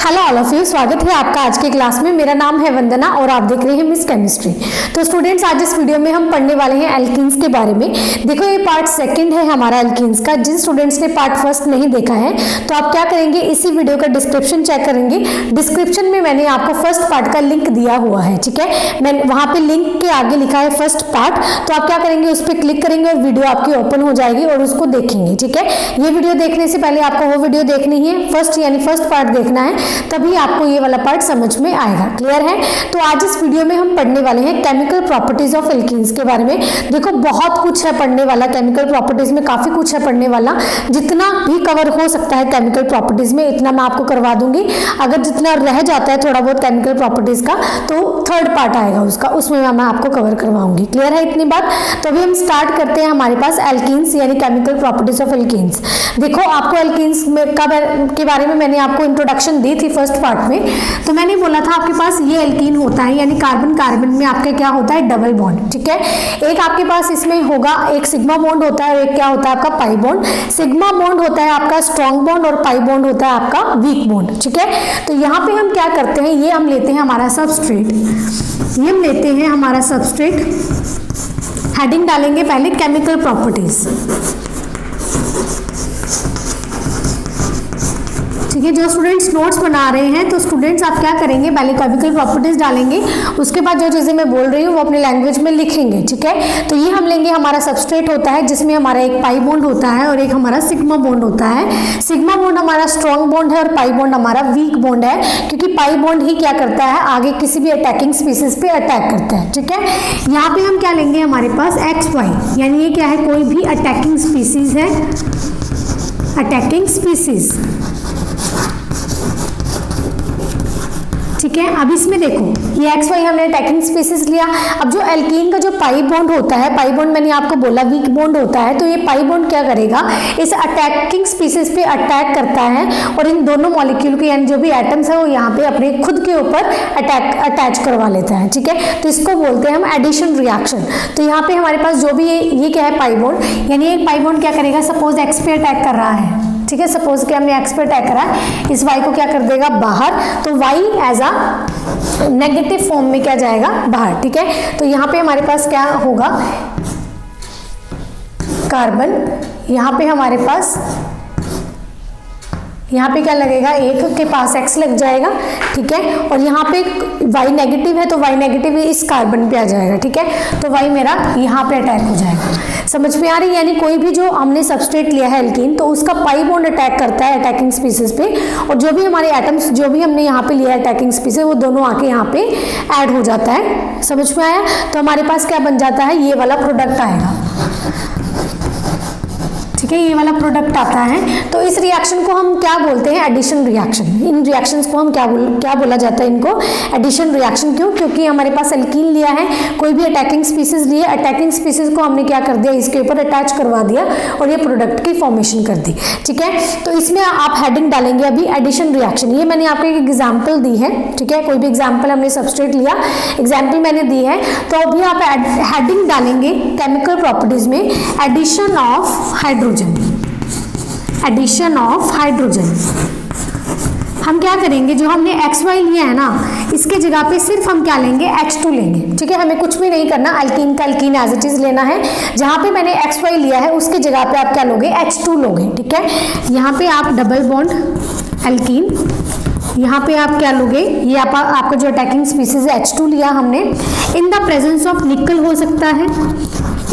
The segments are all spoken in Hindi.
हेलो ऑल ऑफ यू, स्वागत है आपका आज के क्लास में। मेरा नाम है वंदना और आप देख रहे हैं मिस केमिस्ट्री। तो स्टूडेंट्स, आज इस वीडियो में हम पढ़ने वाले हैं एल्कीन्स के बारे में। देखो, ये पार्ट सेकंड है हमारा एल्कीन्स का। जिन स्टूडेंट्स ने पार्ट फर्स्ट नहीं देखा है तो आप क्या करेंगे, इसी वीडियो का डिस्क्रिप्शन चेक करेंगे। डिस्क्रिप्शन में मैंने आपको फर्स्ट पार्ट का लिंक दिया हुआ है, ठीक है। मैंने वहां पे लिंक के आगे लिखा है फर्स्ट पार्ट, तो आप क्या करेंगे, उस पर क्लिक करेंगे और वीडियो आपकी ओपन हो जाएगी और उसको देखेंगे, ठीक है। ये वीडियो देखने से पहले आपको वो वीडियो देखनी है, फर्स्ट यानी फर्स्ट पार्ट देखना है, तभी आपको ये वाला पार्ट समझ में आएगा। क्लियर है? तो आज इस वीडियो में हम पढ़ने वाले हैं केमिकल प्रॉपर्टीज ऑफ एल्कीन्स के बारे में। देखो, बहुत कुछ है पढ़ने वाला, केमिकल प्रॉपर्टीज में काफी कुछ है पढ़ने वाला। जितना भी कवर हो सकता है केमिकल प्रॉपर्टीज में, इतना मैं आपको करवा दूंगी। अगर जितना रह जाता है थोड़ा बहुत केमिकल प्रॉपर्टीज का, तो थर्ड पार्ट आएगा उसका, उसमें मैं आपको कवर करवाऊंगी। क्लियर है इतनी बात? तो अभी हम स्टार्ट करते हैं हमारे पास एल्कीन्स यानी केमिकल प्रॉपर्टीज ऑफ एल्कीन्स। देखो, आपको एल्कीन्स के बारे में मैंने आपको इंट्रोडक्शन दी थी फर्स्ट पार्ट में। तो मैंने बोला था आपके पास ये एल्कीन होता है, यानी कार्बन कार्बन में आपके क्या होता है, डबल बॉन्ड, ठीक है। एक आपके पास इसमें होगा, एक सिग्मा बॉन्ड होता है और एक क्या होता है आपका पाई बॉन्ड। सिग्मा बॉन्ड होता है आपका स्ट्रॉन्ग बॉन्ड और पाई बॉन्ड होता है आपका वीक बॉन्ड, ठीक है। तो यहाँ पे हम क्या करते हैं, ये हम लेते हैं हमारा सबस्ट्रेट, ये हम लेते हैं हमारा सबस्ट्रेट। हेडिंग डालेंगे पहले केमिकल प्रॉपर्टीज, ठीक है। जो स्टूडेंट्स नोट्स बना रहे हैं तो स्टूडेंट्स आप क्या करेंगे, पहले केमिकल प्रॉपर्टीज डालेंगे, उसके बाद जो चीज़ें मैं बोल रही हूँ वो अपनी लैंग्वेज में लिखेंगे, ठीक है। तो ये हम लेंगे, हमारा सबस्ट्रेट होता है जिसमें हमारा एक पाई बॉन्ड होता है और एक हमारा सिग्मा बॉन्ड होता है। सिग्मा बॉन्ड हमारा स्ट्रॉन्ग बॉन्ड है और पाई बॉन्ड हमारा वीक बॉन्ड है, क्योंकि पाई बॉन्ड ही क्या करता है, आगे किसी भी अटैकिंग स्पीसीज पे अटैक करता है, ठीक है। यहाँ पे हम क्या लेंगे, हमारे पास XY, यानी ये क्या है, कोई भी अटैकिंग स्पीसीज है, अटैकिंग स्पीसीज, ठीक है। अब इसमें देखो, ये XY हमने अटैकिंग स्पीसीज लिया। अब जो एल्कीन का जो पाई बॉन्ड होता है, पाई बॉन्ड मैंने आपको बोला वीक बॉन्ड होता है, तो ये पाई बॉन्ड क्या करेगा, इस अटैकिंग स्पीसीज पे अटैक करता है और इन दोनों मॉलिक्यूल के यानी जो भी एटम्स है वो यहाँ पे अपने खुद के ऊपर अटैच करवा लेता है, ठीक है। तो इसको बोलते हैं हम एडिशन रिएक्शन। तो यहाँ पे हमारे पास जो भी ये क्या है, पाई बॉन्ड, यानी एक पाई बॉन्ड क्या करेगा, सपोज X पे अटैक कर रहा है, ठीक है। सपोज कि हमने X पे अटैक करा, इस Y को क्या कर देगा, बाहर, तो Y as a negative form में क्या जाएगा, बाहर, ठीक है। तो यहाँ पे हमारे पास क्या होगा, कार्बन, यहाँ पे हमारे पास, यहाँ पे क्या लगेगा, एक के पास X लग जाएगा, ठीक है। और यहाँ पे Y नेगेटिव है तो Y नेगेटिव इस कार्बन पे आ जाएगा, ठीक है। तो Y मेरा यहाँ पे अटैक हो जाएगा। समझ में आ रही है? यानी कोई भी जो हमने सबस्ट्रेट लिया है एल्कीन, तो उसका पाई बॉन्ड अटैक करता है अटैकिंग स्पीसीज पे, और जो भी हमारे एटम्स जो भी हमने यहाँ पे लिया है अटैकिंग स्पीसीज, वो दोनों आके यहाँ पे ऐड हो जाता है। समझ में आया? तो हमारे पास क्या बन जाता है, ये वाला प्रोडक्ट आएगा, ठीक है। ये वाला प्रोडक्ट आता है। तो इस रिएक्शन को हम क्या बोलते हैं, एडिशन रिएक्शन। इन रिएक्शंस को हम क्या बोला जाता है, इनको एडिशन रिएक्शन। क्यों? क्योंकि हमारे पास एल्कीन लिया है, कोई भी अटैकिंग स्पीसीज लिए, अटैकिंग स्पीसीज को हमने क्या कर दिया, इसके ऊपर अटैच करवा दिया और ये प्रोडक्ट की फॉर्मेशन कर दी, ठीक है। तो इसमें आप हेडिंग डालेंगे अभी एडिशन रिएक्शन। ये मैंने आपको एक एग्जाम्पल दी है, ठीक है। कोई भी एग्जाम्पल हमने सबस्ट्रेट लिया, एग्जाम्पल मैंने दी है, तो अभी आप हेडिंग डालेंगे केमिकल प्रॉपर्टीज में addition of hydrogen, addition of hydrogen. हम क्या करेंगे, जो हमने XY लिया है ना, इसके जगह पे सिर्फ हम क्या लेंगे, H2 लेंगे, ठीक है। हमें कुछ भी नहीं करना, एल्कीन का एल्कीन एज इट इज लेना है। जहां पे मैंने XY लिया है उसके जगह पे आप क्या लोगे, H2 लोगे, ठीक है। यहाँ पे आप डबल बॉन्ड एल्कीन, यहाँ पे आप क्या लोगे, ये आपका जो अटैकिंग स्पीसीज है H2 लिया हमने। इन द प्रेजेंस ऑफ निकल हो सकता है,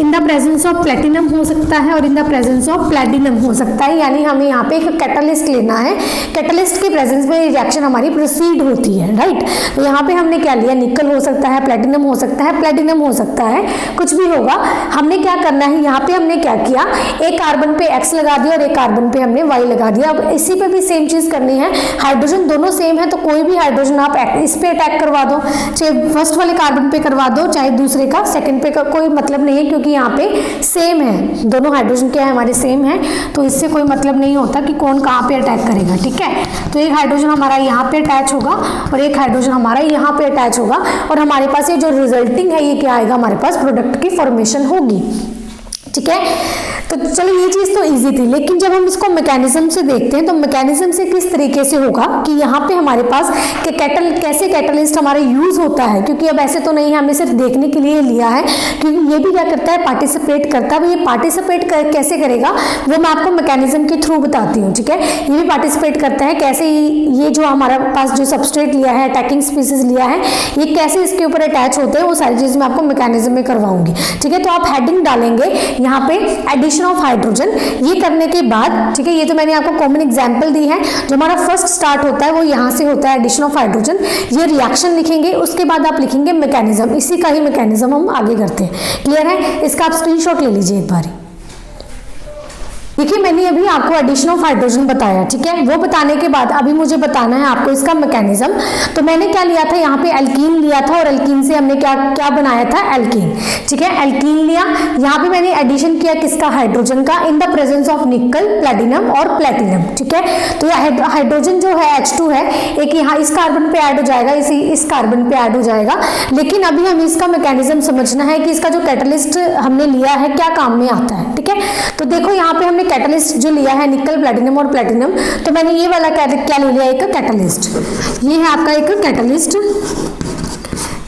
इन द प्रेजेंस ऑफ प्लेटिनम हो सकता है और इन द प्रेजेंस ऑफ प्लेटिनम हो सकता है। यानी हमें यहाँ पे एक कैटलिस्ट लेना है, कैटलिस्ट के प्रेजेंस में रिएक्शन हमारी प्रोसीड होती है, राइट। तो यहाँ पे हमने क्या लिया, निकल हो सकता है, प्लेटिनम हो सकता है, प्लेटिनम हो सकता है, कुछ भी होगा। हमने क्या करना है, यहाँ पे हमने क्या किया, एक कार्बन पे X लगा दिया और एक कार्बन पे हमने Y लगा दिया। अब इसी पे भी सेम चीज करनी है, हाइड्रोजन दोनों सेम है, तो कोई भी हाइड्रोजन आप इस पे अटैक करवा दो, चाहे फर्स्ट वाले कार्बन पे करवा दो, चाहे दूसरे का सेकंड पे का, कोई मतलब नहीं है, क्योंकि यहाँ पे सेम है, दोनों हाइड्रोजन क्या है हमारे सेम है, तो इससे कोई मतलब नहीं होता कि कौन कहाँ पे अटैक करेगा, ठीक है। तो एक हाइड्रोजन हमारा यहाँ पे अटैच होगा और एक हाइड्रोजन हमारा यहाँ पे अटैच होगा, और हमारे पास ये जो रिजल्टिंग है ये क्या आएगा, हमारे पास प्रोडक्ट की फॉर्मेशन होगी, ठीक है। तो चलो ये चीज तो इजी थी, लेकिन जब हम इसको मैकेनिज्म से देखते हैं तो मैकेनिज्म से किस तरीके से होगा कि यहाँ पे हमारे पास कि कैसे कैटलिस्ट हमारा यूज होता है, क्योंकि अब ऐसे तो नहीं है, हमने सिर्फ देखने के लिए लिया है, क्योंकि ये भी क्या करता है, पार्टिसिपेट करता है। ये पार्टिसिपेट कैसे करेगा वो मैं आपको मैकेनिज्म के थ्रू बताती हूँ, ठीक है। ये भी पार्टिसिपेट करता है कैसे, ये जो हमारा पास जो सबस्ट्रेट लिया है, अटैकिंग स्पीसीज लिया है, ये कैसे इसके ऊपर अटैच होते हैं, वो सारी चीज मैं आपको मैकेनिज्म में करवाऊंगी, ठीक है। तो आप हेडिंग डालेंगे यहाँ पे एडिशन ऑफ हाइड्रोजन। ये करने के बाद, ठीक है, ये तो मैंने आपको कॉमन एग्जांपल दी है। जो हमारा फर्स्ट स्टार्ट होता है वो यहाँ से होता है, एडिशन ऑफ हाइड्रोजन। ये रिएक्शन लिखेंगे, उसके बाद आप लिखेंगे मैकेनिज्म, इसी का ही मैकेनिज्म हम आगे करते हैं। क्लियर है? इसका आप स्क्रीनशॉट ले लीजिए एक बारी। देखिए मैंने अभी आपको एडिशन ऑफ हाइड्रोजन बताया, ठीक है। वो बताने के बाद अभी मुझे बताना है आपको इसका मैकेनिज्म। तो मैंने क्या लिया था, यहाँ पे एल्कीन लिया था और एल्कीन से हमने क्या क्या बनाया था, एल्कीन, ठीक है। एल्कीन लिया, यहाँ पे मैंने एडिशन किया किसका, हाइड्रोजन का, इन द प्रेजेंस ऑफ निकल, प्लेटिनम और प्लेटिनम, ठीक है। तो हाइड्रोजन जो है H2 है, एक यहाँ इस कार्बन पे ऐड हो जाएगा, इस कार्बन पे ऐड हो जाएगा। लेकिन अभी हमें इसका मैकेनिज्म समझना है कि इसका जो कैटलिस्ट हमने लिया है क्या काम में आता है, ठीक है। तो देखो यहाँ पे हमने कैटलिस्ट जो लिया है निकल, प्लेटिनम और प्लेटिनम, तो मैंने ये वाला क्या ले लिया, एक कैटलिस्ट। ये है आपका एक कैटलिस्ट,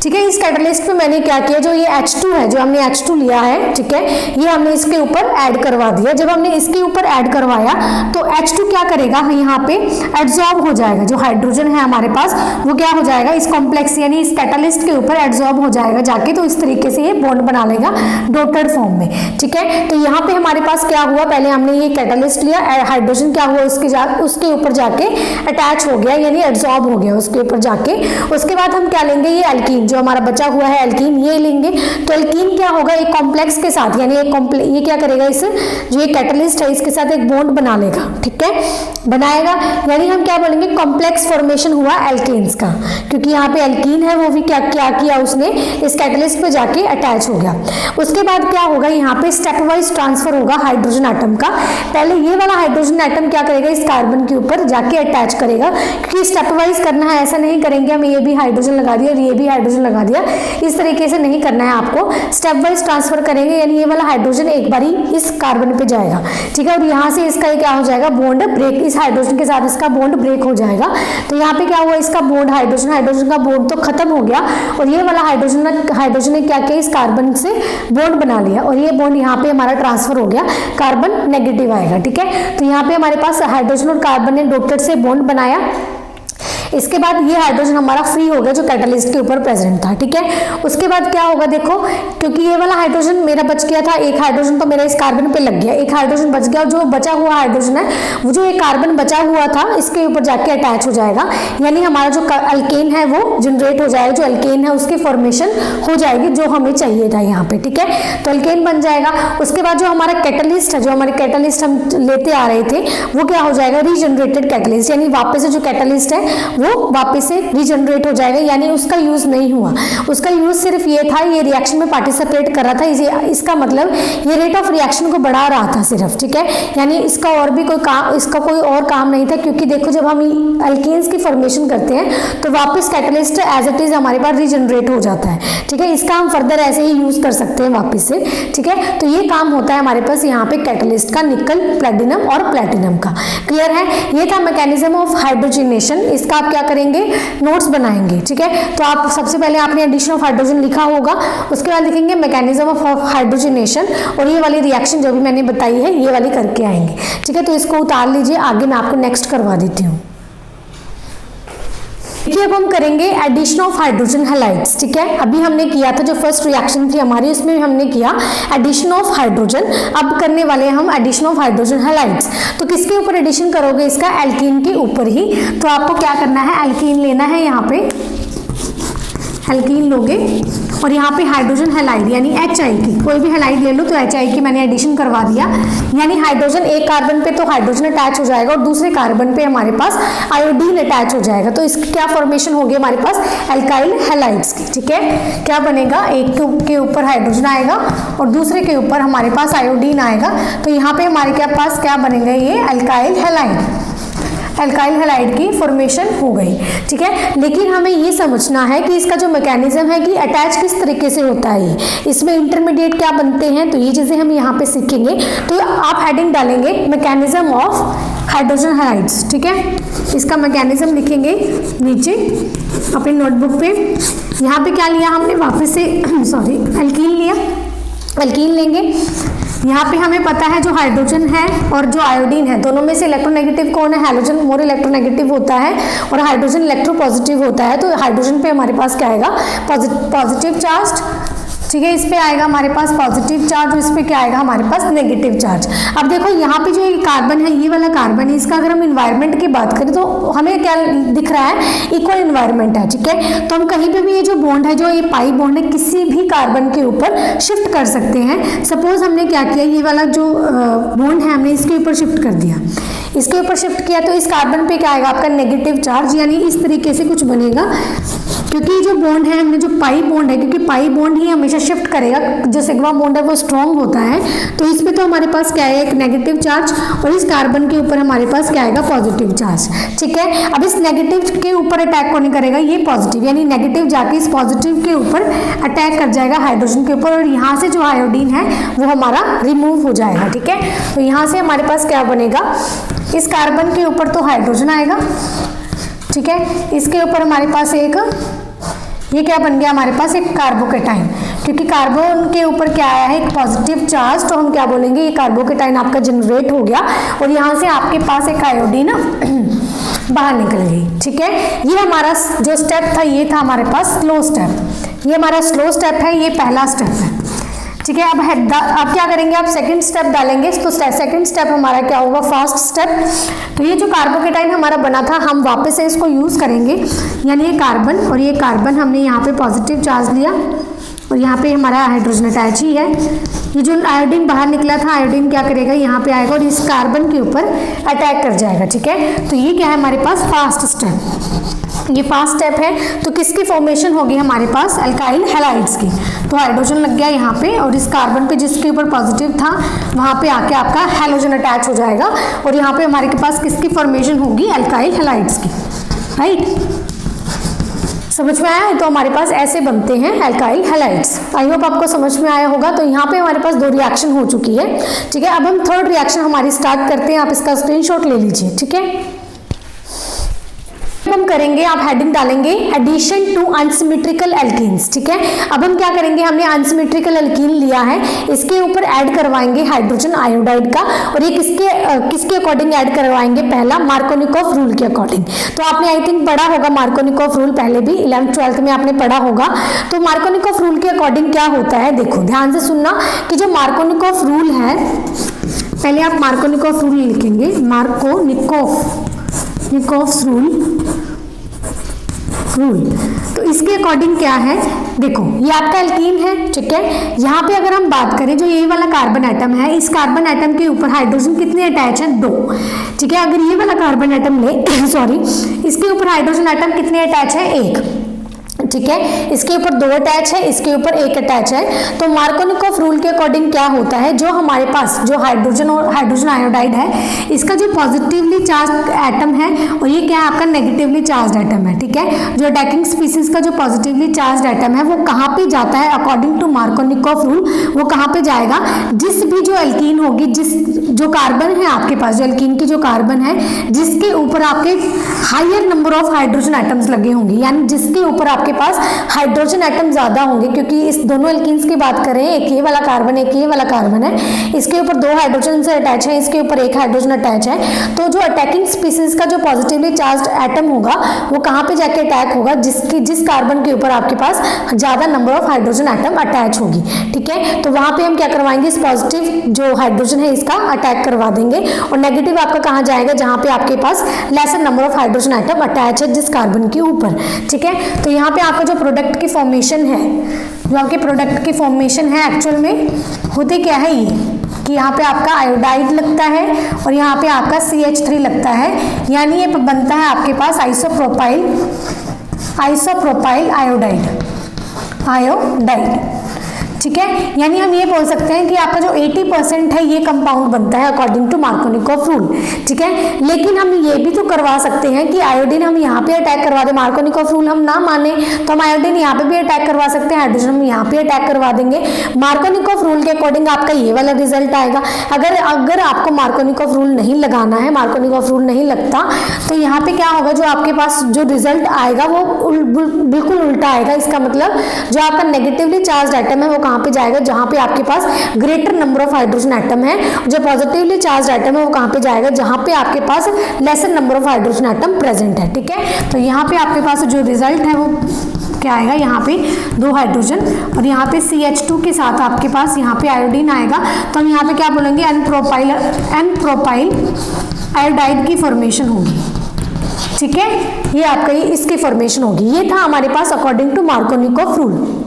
ठीक है। इस कैटलिस्ट पे मैंने क्या किया, जो ये H2 है, जो हमने H2 लिया है, ठीक है, ये हमने इसके ऊपर ऐड करवा दिया। जब हमने इसके ऊपर ऐड करवाया तो H2 क्या करेगा, यहाँ पे एब्जॉर्ब हो जाएगा। जो हाइड्रोजन है हमारे पास वो क्या हो जाएगा, इस कॉम्प्लेक्स यानी इस कैटलिस्ट के ऊपर एब्जॉर्ब हो जाएगा जाके। तो इस तरीके से ये बॉन्ड बना लेगा डॉटेड फॉर्म में, ठीक है। तो यहाँ पे हमारे पास क्या हुआ, पहले हमने ये कैटलिस्ट लिया, हाइड्रोजन क्या हुआ, उसके ऊपर जाके अटैच हो गया, यानी एब्जॉर्ब हो गया उसके ऊपर जाके। उसके बाद हम क्या लेंगे, ये एल्कीन, जो हमारा बचा हुआ है एल्कीन, ये लेंगे। तो एल्कीन क्या होगा, एक कॉम्प्लेक्स के साथ, यानी ये क्या करेगा, इस जो ये कैटलिस्ट है इसके साथ एक बॉन्ड बना लेगा, ठीक है, बनाएगा। यानी हम क्या बोलेंगे, कॉम्प्लेक्स फॉर्मेशन हुआ एल्केन्स का, क्योंकि यहाँ पे एल्कीन है वो भी क्या किया उसने, इस कैटलिस्ट पे जाके अटैच हो गया। उसके बाद क्या होगा, यहाँ पे स्टेप वाइज ट्रांसफर होगा हाइड्रोजन एटम का। पहले ये वाला हाइड्रोजन एटम क्या करेगा, इस कार्बन के ऊपर जाके अटैच करेगा, क्योंकि स्टेप वाइज करना है, ऐसा नहीं करेंगे हम ये भी हाइड्रोजन लगा दिया और ये भी हाइड्रोजन लगा दिया, इस तरीके से नहीं करना है आपको। स्टेप वाइज ट्रांसफर करेंगे, यानी ये वाला हाइड्रोजन एक बारी इस कार्बन पे जाएगा, ठीक है, और यहाँ से इसका क्या हो जाएगा, बॉन्ड ब्रेक, इस हाइड्रोजन के साथ इसका बॉन्ड ब्रेक हो जाएगा। तो यहाँ पे क्या हुआ, इसका बॉन्ड हाइड्रोजन का बॉन्ड तो खत्म हो गया, और ये वाला हाइड्रोजन ने क्या किया, इस कार्बन से बॉन्ड बना लिया, और ये बॉन्ड यहाँ पे हमारा ट्रांसफर हो गया, कार्बन नेगेटिव आएगा, ठीक है। तो यहाँ पे हमारे पास हाइड्रोजन और कार्बन ने डॉटेड से बॉन्ड बनाया। इसके बाद ये हाइड्रोजन हमारा फ्री हो गया जो कैटलिस्ट के ऊपर प्रेजेंट था, ठीक है। उसके बाद क्या होगा, देखो, क्योंकि ये वाला हाइड्रोजन मेरा बच गया था, एक हाइड्रोजन तो मेरा इस कार्बन पे लग गया, एक हाइड्रोजन बच गया, जो बचा हुआ हाइड्रोजन है वो जो एक कार्बन बचा हुआ था इसके ऊपर जाके अटैच हो जाएगा, यानी हमारा जो अल्केन है वो जनरेट हो जाएगा, जो अल्केन है उसकी फॉर्मेशन हो जाएगी जो हमें चाहिए था यहाँ पे, ठीक है। तो अल्केन बन जाएगा। उसके बाद जो हमारा कैटलिस्ट है, जो हमारे कैटलिस्ट हम लेते आ रहे थे, वो क्या हो जाएगा, रीजनरेटेड कैटलिस्ट, यानी वापस से जो कैटलिस्ट है वो वापस से रीजनरेट हो जाएगा, यानी उसका यूज नहीं हुआ, उसका यूज सिर्फ ये था, ये रिएक्शन में पार्टिसिपेट कर रहा था, इसका मतलब ये रेट ऑफ रिएक्शन को बढ़ा रहा था सिर्फ, ठीक है। यानी इसका और भी कोई काम, इसका कोई और काम नहीं था, क्योंकि देखो जब हम अल्केन्स की फॉर्मेशन करते हैं तो वापस कैटलिस्ट एज इट इज हमारे पास रीजनरेट हो जाता है, ठीक है। इसका हम फर्दर ऐसे ही यूज कर सकते हैं वापस से, ठीक है। तो ये काम होता है हमारे पास यहाँ पे कैटलिस्ट का, निकल, प्लेटिनम और प्लेटिनम का। क्लियर है? ये था मैकेनिज्म ऑफ हाइड्रोजनेशन। इसका आप क्या करेंगे, नोट्स बनाएंगे, ठीक है। तो आप सबसे पहले आपने एडिशन ऑफ हाइड्रोजन लिखा होगा, उसके बाद लिखेंगे मैकेनिज्म ऑफ हाइड्रोजनेशन, और ये वाली रिएक्शन जो भी मैंने बताई है ये वाली करके आएंगे, ठीक है। तो इसको उतार लीजिए, आगे मैं आपको नेक्स्ट करवा देती हूँ। देखिए अब हम करेंगे एडिशन ऑफ हाइड्रोजन हैलाइड्स, ठीक है। अभी हमने किया था जो फर्स्ट रिएक्शन थी हमारी, उसमें हमने किया एडिशन ऑफ हाइड्रोजन। अब करने वाले हैं हम एडिशन ऑफ हाइड्रोजन हैलाइड्स। तो किसके ऊपर एडिशन करोगे, इसका एल्कीन के ऊपर ही। तो आपको क्या करना है, एल्कीन लेना है, यहाँ पे एल्कीन लोगे और यहाँ पे हाइड्रोजन हैलाइड यानी HI की, कोई भी हैलाइड ले लो, तो HI की मैंने एडिशन करवा दिया, यानी हाइड्रोजन एक कार्बन पे तो हाइड्रोजन अटैच हो जाएगा और दूसरे कार्बन पे हमारे पास आयोडीन अटैच हो जाएगा। तो इसकी क्या फॉर्मेशन होगी हमारे पास, एल्काइल हैलाइड्स की, ठीक है। क्या बनेगा, एक के ऊपर हाइड्रोजन आएगा और दूसरे के ऊपर हमारे पास आयोडीन आएगा, तो यहाँ पे हमारे क्या पास क्या बनेगा, ये एल्काइल हैलाइड। एल्काइल हैलाइड की फॉर्मेशन हो गई, ठीक है। लेकिन हमें ये समझना है कि इसका जो मैकेनिज्म है कि अटैच किस तरीके से होता है, इसमें इंटरमीडिएट क्या बनते हैं, तो ये चीजें हम यहाँ पे सीखेंगे। तो आप हेडिंग डालेंगे मैकेनिज्म ऑफ हाइड्रोजन हैलाइड्स, ठीक है। इसका मैकेनिज्म लिखेंगे नीचे अपनी नोटबुक पे। यहाँ पे क्या लिया हमने वापस से सॉरी एल्कीन लिया, एल्कीन लेंगे। यहाँ पे हमें पता है जो हाइड्रोजन है और जो आयोडीन है दोनों में से इलेक्ट्रोनेगेटिव कौन है, हाइड्रोजन मोर इलेक्ट्रोनेगेटिव होता है और हाइड्रोजन इलेक्ट्रोपॉजिटिव होता है। तो हाइड्रोजन पे हमारे पास क्या आएगा, पॉजिटिव चार्ज, ठीक है। इस पे आएगा हमारे पास पॉजिटिव चार्ज और इस पे क्या आएगा हमारे पास नेगेटिव चार्ज। अब देखो यहाँ पे जो ये कार्बन है, ये वाला कार्बन है, इसका अगर हम इन्वायरमेंट की बात करें तो हमें क्या दिख रहा है, इक्वल इन्वायरमेंट है, ठीक है। तो हम कहीं पे भी ये जो बॉन्ड है, जो ये पाई बॉन्ड है, किसी भी कार्बन के ऊपर शिफ्ट कर सकते हैं। सपोज हमने क्या किया, ये वाला जो बॉन्ड है हमने इसके ऊपर शिफ्ट कर दिया, इसके ऊपर शिफ्ट किया तो इस कार्बन पे क्या आएगा आपका नेगेटिव चार्ज, यानी इस तरीके से कुछ बनेगा। क्योंकि जो बॉन्ड है हमने जो पाई बॉन्ड है, क्योंकि पाई बॉन्ड ही हमेशा शिफ्ट करेगा, जो सिग्मा बॉन्ड है वो स्ट्रॉन्ग होता है, तो इस पे तो हमारे पास क्या है एक नेगेटिव चार्ज और इस कार्बन के ऊपर हमारे पास क्या आएगा पॉजिटिव चार्ज, ठीक है। अब इस नेगेटिव के ऊपर अटैक कौन करेगा, ये पॉजिटिव, यानी नेगेटिव जाके इस पॉजिटिव के ऊपर अटैक कर जाएगा हाइड्रोजन के ऊपर और यहाँ से जो आयोडीन है वो हमारा रिमूव हो जाएगा, ठीक है। तो यहाँ से हमारे पास क्या बनेगा, इस कार्बन के ऊपर तो हाइड्रोजन आएगा, ठीक है। इसके ऊपर हमारे पास एक ये क्या बन गया हमारे पास एक कार्बोकेटाइन, क्योंकि कार्बन के ऊपर क्या आया है एक पॉजिटिव चार्ज, तो हम क्या बोलेंगे ये कार्बोकेटाइन आपका जनरेट हो गया और यहाँ से आपके पास एक आयोडीन बाहर निकल गई, ठीक है। ये हमारा जो स्टेप था ये था हमारे पास स्लो स्टेप, ये हमारा स्लो स्टेप है, ये पहला स्टेप है, ठीक है। अब क्या करेंगे, आप सेकंड स्टेप डालेंगे, तो सेकंड स्टेप हमारा क्या होगा फास्ट स्टेप। तो ये जो कार्बोकेटाइन हमारा बना था हम वापस से इसको यूज करेंगे, यानी ये कार्बन और ये कार्बन हमने यहाँ पे पॉजिटिव चार्ज लिया और यहाँ पे हमारा हाइड्रोजन अटैच ही है। ये जो आयोडीन बाहर निकला था, आयोडीन क्या करेगा यहाँ पे आएगा और इस कार्बन के ऊपर अटैक कर जाएगा, ठीक है। तो ये क्या है हमारे पास फास्ट स्टेप, ये फास्ट स्टेप है। तो किसकी फॉर्मेशन होगी हमारे पास एल्काइल हैलाइड्स की, तो हाइड्रोजन लग गया यहाँ पे और इस कार्बन पे जिसके ऊपर पॉजिटिव था वहाँ पे आके आपका हैलोजन अटैच हो जाएगा और यहाँ पे हमारे के पास किसकी फॉर्मेशन होगी एल्काइल हैलाइड्स की, राइट। समझ में आया है, तो हमारे पास ऐसे बनते हैं एल्काइल हैलाइड्स। आई होप आपको समझ में आया होगा। तो यहाँ पे हमारे पास 2 रिएक्शन हो चुकी है, ठीक है। अब हम थर्ड रिएक्शन हमारी स्टार्ट करते हैं, आप इसका स्क्रीनशॉट ले लीजिए, ठीक है। हम करेंगे, आप हेडिंग डालेंगे एडिशन टू अनसिमेट्रिकल एल्कीन्स, ठीक है। अब हम क्या करेंगे, हमने अनसिमेट्रिकल एल्कीन लिया है, इसके ऊपर ऐड करवाएंगे हाइड्रोजन आयोडाइड का और ये किसके अकॉर्डिंग ऐड करवाएंगे, पहला मार्कोनिकॉफ रूल के अकॉर्डिंग। तो आपने आई थिंक पढ़ा होगा मार्कोनिकॉफ रूल, पहले भी 11th-12th में आपने पढ़ा होगा। तो मार्कोनिकॉफ रूल के अकॉर्डिंग क्या होता है, देखो ध्यान से सुनना कि जो मार्कोनिकॉफ रूल है, पहले आप मार्कोनिकॉफ रूल लिखेंगे, मार्कोनिकॉफ रूल। तो इसके अकॉर्डिंग क्या है, देखो ये आपका एल्कीन है, ठीक है। यहाँ पे अगर हम बात करें जो ये वाला कार्बन एटम है, इस कार्बन एटम के ऊपर हाइड्रोजन कितने अटैच है 2, ठीक है। अगर ये वाला कार्बन एटम ले सॉरी इसके ऊपर हाइड्रोजन एटम कितने अटैच है 1, ठीक है। इसके ऊपर 2 अटैच है, इसके ऊपर 1 अटैच है। तो मार्कोनिकॉफ रूल के अकॉर्डिंग क्या होता है, जो हमारे पास जो हाइड्रोजन और हाइड्रोजन आयोडाइड है, इसका जो पॉजिटिवली चार्ज एटम है और ये क्या है आपका नेगेटिवली चार्ज एटम है, ठीक है। जो अटैकिंग स्पीसीज का जो पॉजिटिवली चार्ज एटम है वो कहाँ पे जाता है अकॉर्डिंग टू मार्कोनिकॉफ रूल, वो कहाँ पे जाएगा, जिस भी जो एल्कीन होगी, जो कार्बन है आपके पास, जो एल्कीन की जो कार्बन है जिसके ऊपर आपके higher number of hydrogen atoms लगे होंगे, यानी जिसके ऊपर आपके पास हाइड्रोजन एटम ज्यादा होंगे, क्योंकि इस दोनों एल्कीन्स की बात करें, एक ये वाला कार्बन एक ये वाला कार्बन है, इसके ऊपर 2 हाइड्रोजन से अटैच है, इसके ऊपर 1 हाइड्रोजन अटैच है। तो जो अटैकिंग स्पीसीज का जो पॉजिटिवली चार्ज एटम होगा वो कहाँ पे जाके अटैक होगा, जिस कार्बन के ऊपर आपके पास ज्यादा number of hydrogen atom attach होगी, ठीक है। तो वहां पे हम क्या करवाएंगे, इस पॉजिटिव जो हाइड्रोजन है इसका अटैक करवा देंगे और नेगेटिव आपका कहाँ जाएगा, जहां पे आपके पास lesser number of hydrogen atom attach है जिस कार्बन के ऊपर, ठीक है। तो यहाँ पे आपका जो प्रोडक्ट की फॉर्मेशन है, जो आपके प्रोडक्ट की फॉर्मेशन है एक्चुअल में होते क्या है ये कि यहाँ पे आपका आयोडाइड लगता है और यहाँ पे आपका CH3 लगता है, यानी ये बनता है आपके पास आइसोप्रोपाइल आयोडाइड। ठीक है, यानी हम ये बोल सकते हैं कि आपका जो 80% है ये कंपाउंड बनता है अकॉर्डिंग टू मार्कोनिकॉफ रूल। ठीक है, लेकिन हम ये भी तो करवा सकते हैं कि आयोडीन हम यहाँ पे अटैक करवा दें, मार्कोनिकॉफ रूल हम ना माने तो हम आयोडीन यहाँ पे भी अटैक करवा सकते हैं, हाइड्रोजन हम यहाँ पे अटैक करवा देंगे। मार्कोनिकॉफ रूल के अकॉर्डिंग आपका ये वाला रिजल्ट आएगा। अगर आपको मार्कोनिकॉफ रूल नहीं लगाना है, मार्कोनिकॉफ रूल नहीं लगता, तो यहाँ पे क्या होगा, जो आपके पास जो रिजल्ट आएगा वो बिल्कुल उल्टा आएगा। इसका मतलब जो आपका नेगेटिवली चार्ज एटम है वो कहाँ पे जाएगा, जहाँ पे आपके पास greater number of hydrogen atom है। जो पॉजिटिवली चार्ज एटम है वो कहाँ पे जाएगा, जहाँ पे आपके पास lesser number of hydrogen atom present है। ठीक है, तो यहाँ पे आपके पास जो रिजल्ट है वो क्या आएगा, यहाँ पे 2 हाइड्रोजन और यहाँ पे CH2 के साथ आपके पास यहाँ पे आयोडीन आएगा। तो हम यहाँ पे क्या बोलेंगे, एन प्रोपाइल आयोडाइड की फॉर्मेशन होगी। ठीक है, ये आपका इसकी फॉर्मेशन होगी। ये था हमारे पास अकॉर्डिंग टू मार्कोनिकॉफ रूल।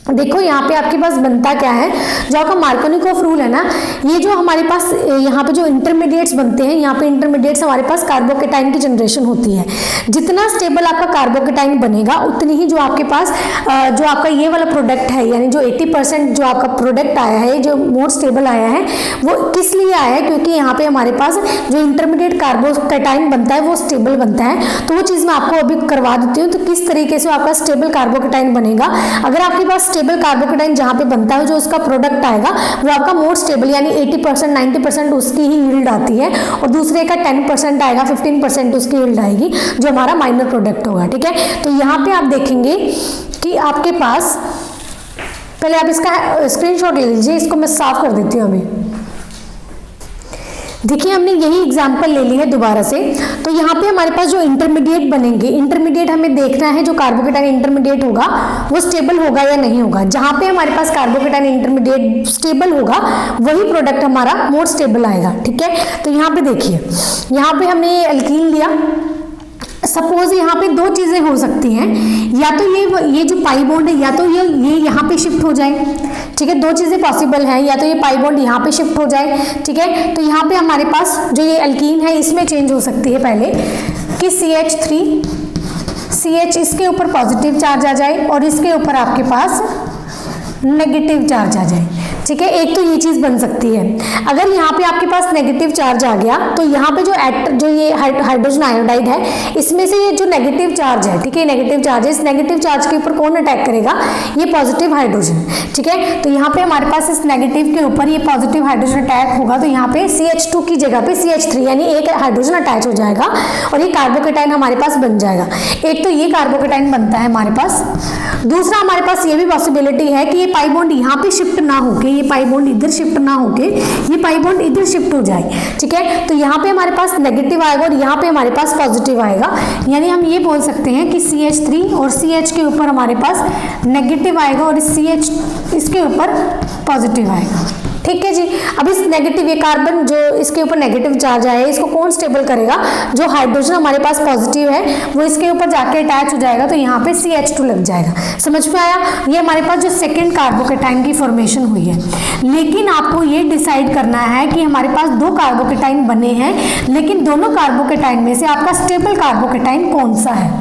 देखो यहाँ पे आपके पास बनता क्या है, जो आपका मार्कोनिकॉफ रूल है ना, ये जो हमारे पास यहाँ पे जो इंटरमीडिएट्स बनते हैं, यहाँ पे इंटरमीडिएट्स हमारे पास कार्बोकेटाइन की जनरेशन होती है। जितना स्टेबल आपका कार्बोकेटाइन बनेगा उतनी ही जो आपके पास जो आपका ये वाला प्रोडक्ट है, यानी जो 80% जो आपका प्रोडक्ट आया है, जो मोर स्टेबल आया है, वो किस लिए आया है, क्योंकि यहाँ पे हमारे पास जो इंटरमीडिएट कार्बोकेटाइन बनता है वो स्टेबल बनता है। तो वो चीज़ मैं आपको अभी करवा देती हूँ। तो किस तरीके से आपका स्टेबल कार्बोकेटाइन बनेगा, अगर आपके पास स्टेबल कार्बोकेटाइन जहां पे बनता है, जो उसका प्रोडक्ट आएगा वो आपका मोर स्टेबल, यानी 80% 90% उसकी ही यील्ड आती है, और दूसरे का 10% आएगा, 15% उसकी यील्ड आएगी, जो हमारा माइनर प्रोडक्ट होगा। ठीक है, तो यहाँ पे आप देखेंगे कि आपके पास, पहले आप इसका स्क्रीनशॉट ले लीजिए, इसको मैं साफ कर देती हूँ अभी। देखिए हमने यही एग्जाम्पल ले ली है दोबारा से। तो यहाँ पे हमारे पास जो इंटरमीडिएट बनेंगे, इंटरमीडिएट हमें देखना है जो कार्बोकेटाइन इंटरमीडिएट होगा वो स्टेबल होगा या नहीं होगा। जहाँ पे हमारे पास कार्बोकेटाइन इंटरमीडिएट स्टेबल होगा वही प्रोडक्ट हमारा मोर स्टेबल आएगा। ठीक है, तो यहाँ पे देखिए, यहाँ पे हमने ये एल्कीन लिया। सपोज यहाँ पे 2 चीजें हो सकती हैं, या तो ये जो पाई बॉन्ड है, या तो ये यहाँ पे शिफ्ट हो जाए। ठीक है, 2 चीजें पॉसिबल हैं, या तो ये पाई बॉन्ड यहाँ पे शिफ्ट हो जाए। ठीक है, तो यहाँ पे हमारे पास जो ये एल्कीन है इसमें चेंज हो सकती है पहले कि CH इसके ऊपर पॉजिटिव चार्ज आ जाए और इसके ऊपर आपके पास नेगेटिव चार्ज आ जाए। ठीक है, एक तो ये चीज बन सकती है। अगर यहाँ पे आपके पास नेगेटिव चार्ज आ गया तो यहाँ पे जो ये हाइड्रोजन आयोडाइड है, इसमें से ये जो नेगेटिव चार्ज है, ठीक है, नेगेटिव चार्ज है, इस नेगेटिव चार्ज के ऊपर कौन अटैक करेगा, ये पॉजिटिव हाइड्रोजन। ठीक है, तो यहाँ पे हमारे पास इस नेगेटिव के ऊपर ये पॉजिटिव हाइड्रोजन अटैक होगा, तो यहाँ पे CH2 की जगह पे CH3 यानी एक हाइड्रोजन अटैच हो जाएगा और ये कार्बोकेटाइन हमारे पास बन जाएगा। एक तो ये कार्बोकेटाइन बनता है हमारे पास। दूसरा हमारे पास ये भी पॉसिबिलिटी है कि ये पाई बॉन्ड यहाँ पे शिफ्ट ना होके, ये पाई बॉन्ड इधर शिफ्ट ना होके ये पाई बॉन्ड इधर शिफ्ट हो जाए। ठीक है, तो यहाँ पे हमारे पास नेगेटिव आएगा और यहाँ पे हमारे पास पॉजिटिव आएगा, यानी हम ये बोल सकते हैं कि CH3 और CH के ऊपर हमारे पास नेगेटिव आएगा और CH इसके ऊपर पॉजिटिव आएगा। ठीक है जी, अब इस नेगेटिव, ये कार्बन जो इसके ऊपर नेगेटिव चार्ज आया है, इसको कौन स्टेबल करेगा, जो हाइड्रोजन हमारे पास पॉजिटिव है वो इसके ऊपर जाके अटैच हो जाएगा, तो यहाँ पे CH2 लग जाएगा। समझ में आया, ये हमारे पास जो सेकेंड कार्बोकेटाइन की फॉर्मेशन हुई है। लेकिन आपको ये डिसाइड करना है कि हमारे पास 2 कार्बोकेटाइन बने हैं, लेकिन दोनों कार्बोकेटाइन में से आपका स्टेबल कार्बोकेटाइन कौन सा है।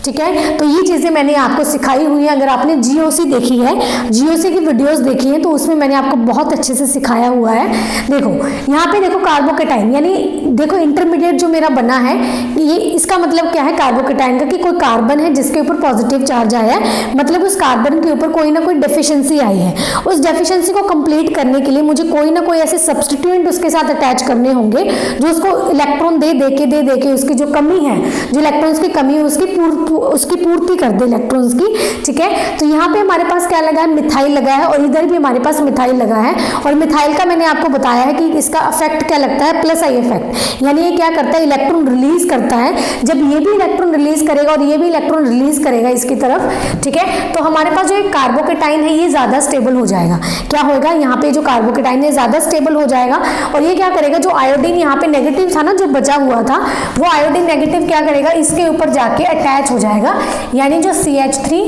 ठीक है, तो ये चीजें मैंने आपको सिखाई हुई है। अगर आपने GOC देखी है, GOC की वीडियोस देखी है, तो उसमें मैंने आपको बहुत अच्छे से सिखाया हुआ है। देखो यहाँ पे देखो कार्बोकेटाइन, यानी देखो इंटरमीडिएट जो मेरा बना है, ये इसका मतलब क्या है कार्बोकेटाइन का, कि कोई कार्बन है जिसके ऊपर पॉजिटिव चार्ज आया है, मतलब उस कार्बन के ऊपर कोई ना कोई डेफिशिएंसी आई है। उस डेफिशिएंसी को कंप्लीट करने के लिए मुझे कोई ना कोई ऐसे सब्सटीट्यूएंट उसके साथ अटैच करने होंगे जो उसको इलेक्ट्रॉन दे के उसकी जो कमी है, जो इलेक्ट्रॉन्स की कमी है उसकी पूर्ति कर दे इलेक्ट्रॉन्स की। ठीक है, तो यहाँ पे हमारे पास क्या लगा है, मिथाइल लगा है, और इधर भी हमारे पास मिथाइल लगा है। और मिथाइल का मैंने आपको बताया है कि इसका इफेक्ट क्या लगता है, प्लस आई इफेक्ट, यानी ये क्या करता है, इलेक्ट्रॉन रिलीज करता है। जब ये भी इलेक्ट्रॉन रिलीज करेगा और ये भी इलेक्ट्रॉन रिलीज करेगा इसकी तरफ, ठीक है, तो हमारे पास जो एक कार्बोकेटाइन है ये ज्यादा स्टेबल हो जाएगा। क्या होगा, यहाँ पे जो कार्बोकेटाइन है ज्यादा स्टेबल हो जाएगा, और ये क्या करेगा, जो आयोडीन यहाँ पे नेगेटिव था ना, जो बचा हुआ था, वो आयोडीन नेगेटिव क्या करेगा, इसके ऊपर जाके अटैच हो जाएगा, यानी जो CH3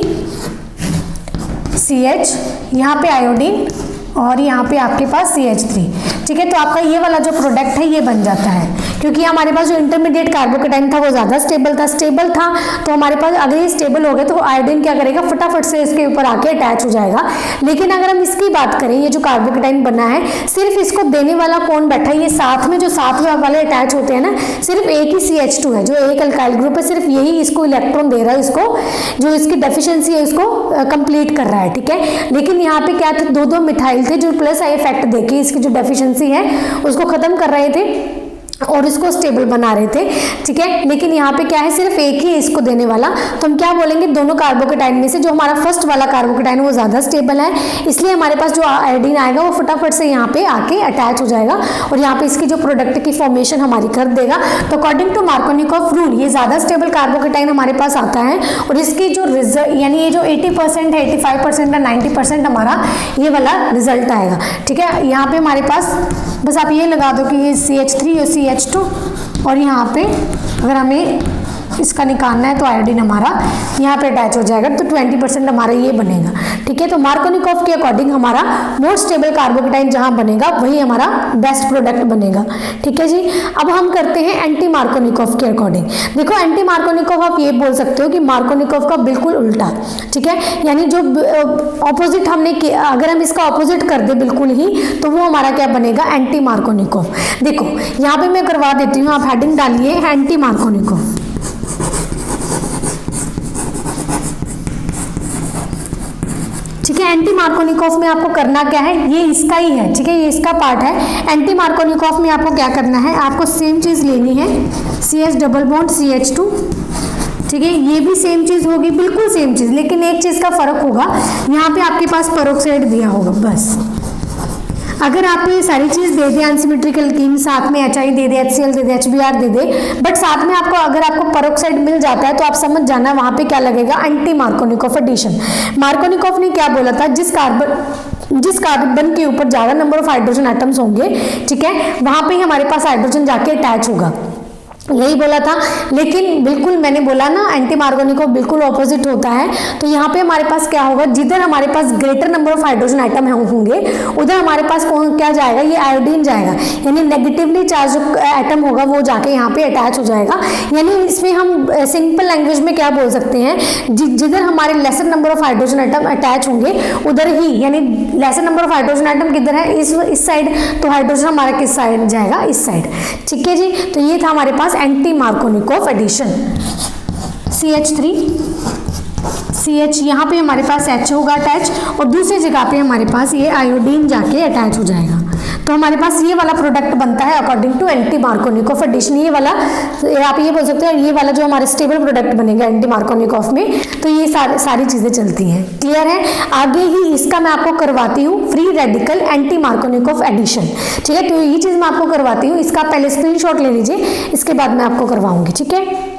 CH यहाँ पे आयोडीन और यहाँ पे आपके पास CH3। ठीक है, तो आपका ये वाला जो प्रोडक्ट है ये बन जाता है। क्योंकि हमारे पास जो इंटरमीडिएट कार्बोकेटाइन था वो ज़्यादा स्टेबल था, तो हमारे पास अगर ये स्टेबल हो गए तो आयोडीन क्या करेगा, फटाफट से इसके ऊपर आके अटैच हो जाएगा। लेकिन अगर हम इसकी बात करें, ये जो कार्बोकेटाइन बना है, सिर्फ इसको देने वाला कौन बैठा है, ये साथ में जो साथ में वाले अटैच होते हैं ना, सिर्फ एक ही CH2 है, जो एक अल्काइल ग्रुप है, सिर्फ यही इसको इलेक्ट्रॉन दे रहा है, इसको जो इसकी डेफिशिएंसी है उसको कंप्लीट कर रहा है, ठीक है। लेकिन यहाँ पे क्या थे, दो मिथाइल थे जो प्लस आई इफेक्ट देके इसकी जो डेफिशिएंसी है उसको खत्म कर रहे थे और इसको स्टेबल बना रहे थे, ठीक है। लेकिन यहाँ पे क्या है, सिर्फ एक ही इसको देने वाला, तो हम क्या बोलेंगे, दोनों कार्बोकेटाइन में से जो हमारा फर्स्ट वाला कार्बोकेटाइन वो ज़्यादा स्टेबल है, इसलिए हमारे पास जो आयोडीन आएगा वो फटाफट से यहाँ पे आके अटैच हो जाएगा और यहाँ पे इसकी जो प्रोडक्ट की फॉर्मेशन हमारी कर देगा। तो अकॉर्डिंग टू मार्कोनिकॉफ रूल ये ज़्यादा स्टेबल कार्बोकेटाइन हमारे पास आता है और इसकी जो रिजल्ट यानी ये जो 80% है, 85% है, 90% हमारा ये वाला रिजल्ट आएगा, ठीक है। यहाँ पे हमारे पास बस आप ये लगा दो कि ये CH3 और CH2 और यहाँ पे अगर हमें इसका निकालना है तो आयोडीन हमारा यहाँ पे अटैच हो जाएगा, तो 20% हमारा ये बनेगा, ठीक है। तो मार्कोनिकॉफ के अकॉर्डिंग हमारा मोस्ट स्टेबल कार्बोकेटाइन जहाँ बनेगा वही हमारा बेस्ट प्रोडक्ट बनेगा, ठीक है जी। अब हम करते हैं एंटी मार्कोनिकॉफ के अकॉर्डिंग। देखो एंटी मार्कोनिकॉफ आप ये बोल सकते हो कि मार्कोनिकॉफ का बिल्कुल उल्टा, ठीक है, यानी जो ऑपोजिट हमने अगर हम इसका ऑपोजिट कर दे बिल्कुल ही, तो वो हमारा क्या बनेगा, एंटी मार्कोनिकॉफ। देखो यहाँ पे मैं करवा देती हूँ, आप हेडिंग डालिए एंटी मार्कोनिकॉफ, ठीक है। एंटी मार्कोनिकॉफ में आपको करना क्या है, ये इसका ही है, ठीक है, ये इसका पार्ट है। एंटी मार्कोनिकॉफ में आपको क्या करना है, आपको सेम चीज लेनी है, CH डबल बॉन्ड CH2, ठीक है, ये भी सेम चीज होगी, बिल्कुल सेम चीज, लेकिन एक चीज का फर्क होगा, यहाँ पे आपके पास पेरोक्साइड दिया होगा बस। अगर आपको ये सारी चीज दे दे, अनसिमेट्रिकल एल्कीन साथ में HI they they, HCl they they, HBr they they, but साथ में आपको अगर आपको पेरोक्साइड मिल जाता है तो आप समझ जाना वहां पे क्या लगेगा, एंटी मार्कोनिकॉफ एडिशन। मार्कोनिकॉफ ने क्या बोला था, जिस कार्बन के ऊपर ज्यादा नंबर ऑफ हाइड्रोजन एटम्स होंगे, ठीक है, वहां पे हमारे पास हाइड्रोजन जाके अटैच होगा, यही बोला था। लेकिन बिल्कुल मैंने बोला ना, एंटी मार्कोनिकॉफ बिल्कुल ऑपोजिट होता है। तो यहाँ पे हमारे पास क्या होगा, जिधर हमारे पास greater number of hydrogen item होंगे उधर हमारे पास कौन क्या जाएगा, ये आयोडीन जाएगा, यानी नेगेटिवली चार्ज एटम होगा वो जाके यहाँ पे अटैच हो जाएगा। यानी इसमें हम सिंपल लैंग्वेज में क्या बोल सकते हैं, जिधर हमारे laser number of hydrogen item attach होंगे उधर ही, यानी laser number of hydrogen item किधर है, इस साइड, तो हाइड्रोजन हमारा किस साइड जाएगा, इस साइड, ठीक है जी। तो ये था हमारे पास anti Markovnikov addition. CH3 CH यहाँ पे हमारे पास H होगा अटैच और दूसरी जगह पे हमारे पास ये आयोडीन जाके अटैच हो जाएगा, तो हमारे पास ये वाला प्रोडक्ट बनता है according to anti Markovnikov addition. ये वाला आप ये बोल सकते हो, ये वाला जो हमारे स्टेबल प्रोडक्ट बनेगा एंटी मार्कोनिकॉफ में, तो ये सारी चीजें चलती हैं, क्लियर है। आगे ही इसका मैं आपको करवाती हूँ free radical anti Markovnikov addition, ठीक है। तो ये चीज मैं आपको करवाती हूँ, इसका पहले स्क्रीनशॉट ले लीजिए, इसके बाद मैं आपको करवाऊंगी, ठीक है।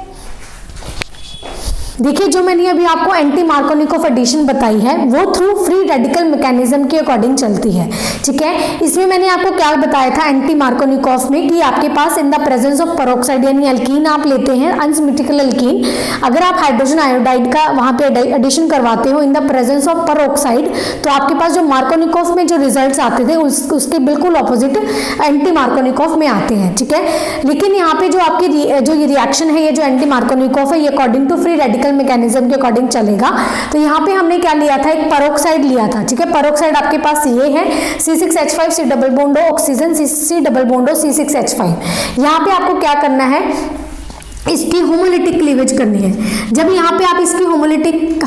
देखिए जो मैंने अभी आपको एंटी मार्कोनिकॉफ एडिशन बताई है वो थ्रू फ्री रेडिकल मैकेनिज्म के अकॉर्डिंग चलती है, ठीक है। इसमें मैंने आपको क्या बताया था एंटी मार्कोनिकॉफ में, कि आपके पास in the presence of peroxide यानी एल्कीन आप लेते हैं, अनसिमेट्रिकल एल्कीन, अगर आप हाइड्रोजन आयोडाइड का वहां पे एडिशन करवाते हो इन द प्रेजेंस ऑफ पेरोक्साइड, तो आपके पास जो मार्कोनिकॉफ में जो रिजल्ट आते थे उसके बिल्कुल ऑपोजिट एंटी मार्कोनिकॉफ में आते हैं, ठीक है। लेकिन यहाँ पे जो आपकी जो ये रिएक्शन है, ये जो एंटी मार्कोनिकॉफ है, ये according to free radical mechanism के अकॉर्डिंग चलेगा। तो यहाँ पे हमने क्या लिया था, एक पेरोक्साइड लिया था, ठीक है। पेरोक्साइड आपके पास ये है C6H5 C double bond oxygen C double bond C6H5। यहाँ पे आपको क्या करना है, इसकी होमोलिटिक क्लीवेज करनी है। जब यहाँ पे आप इसकी होमोलिटिक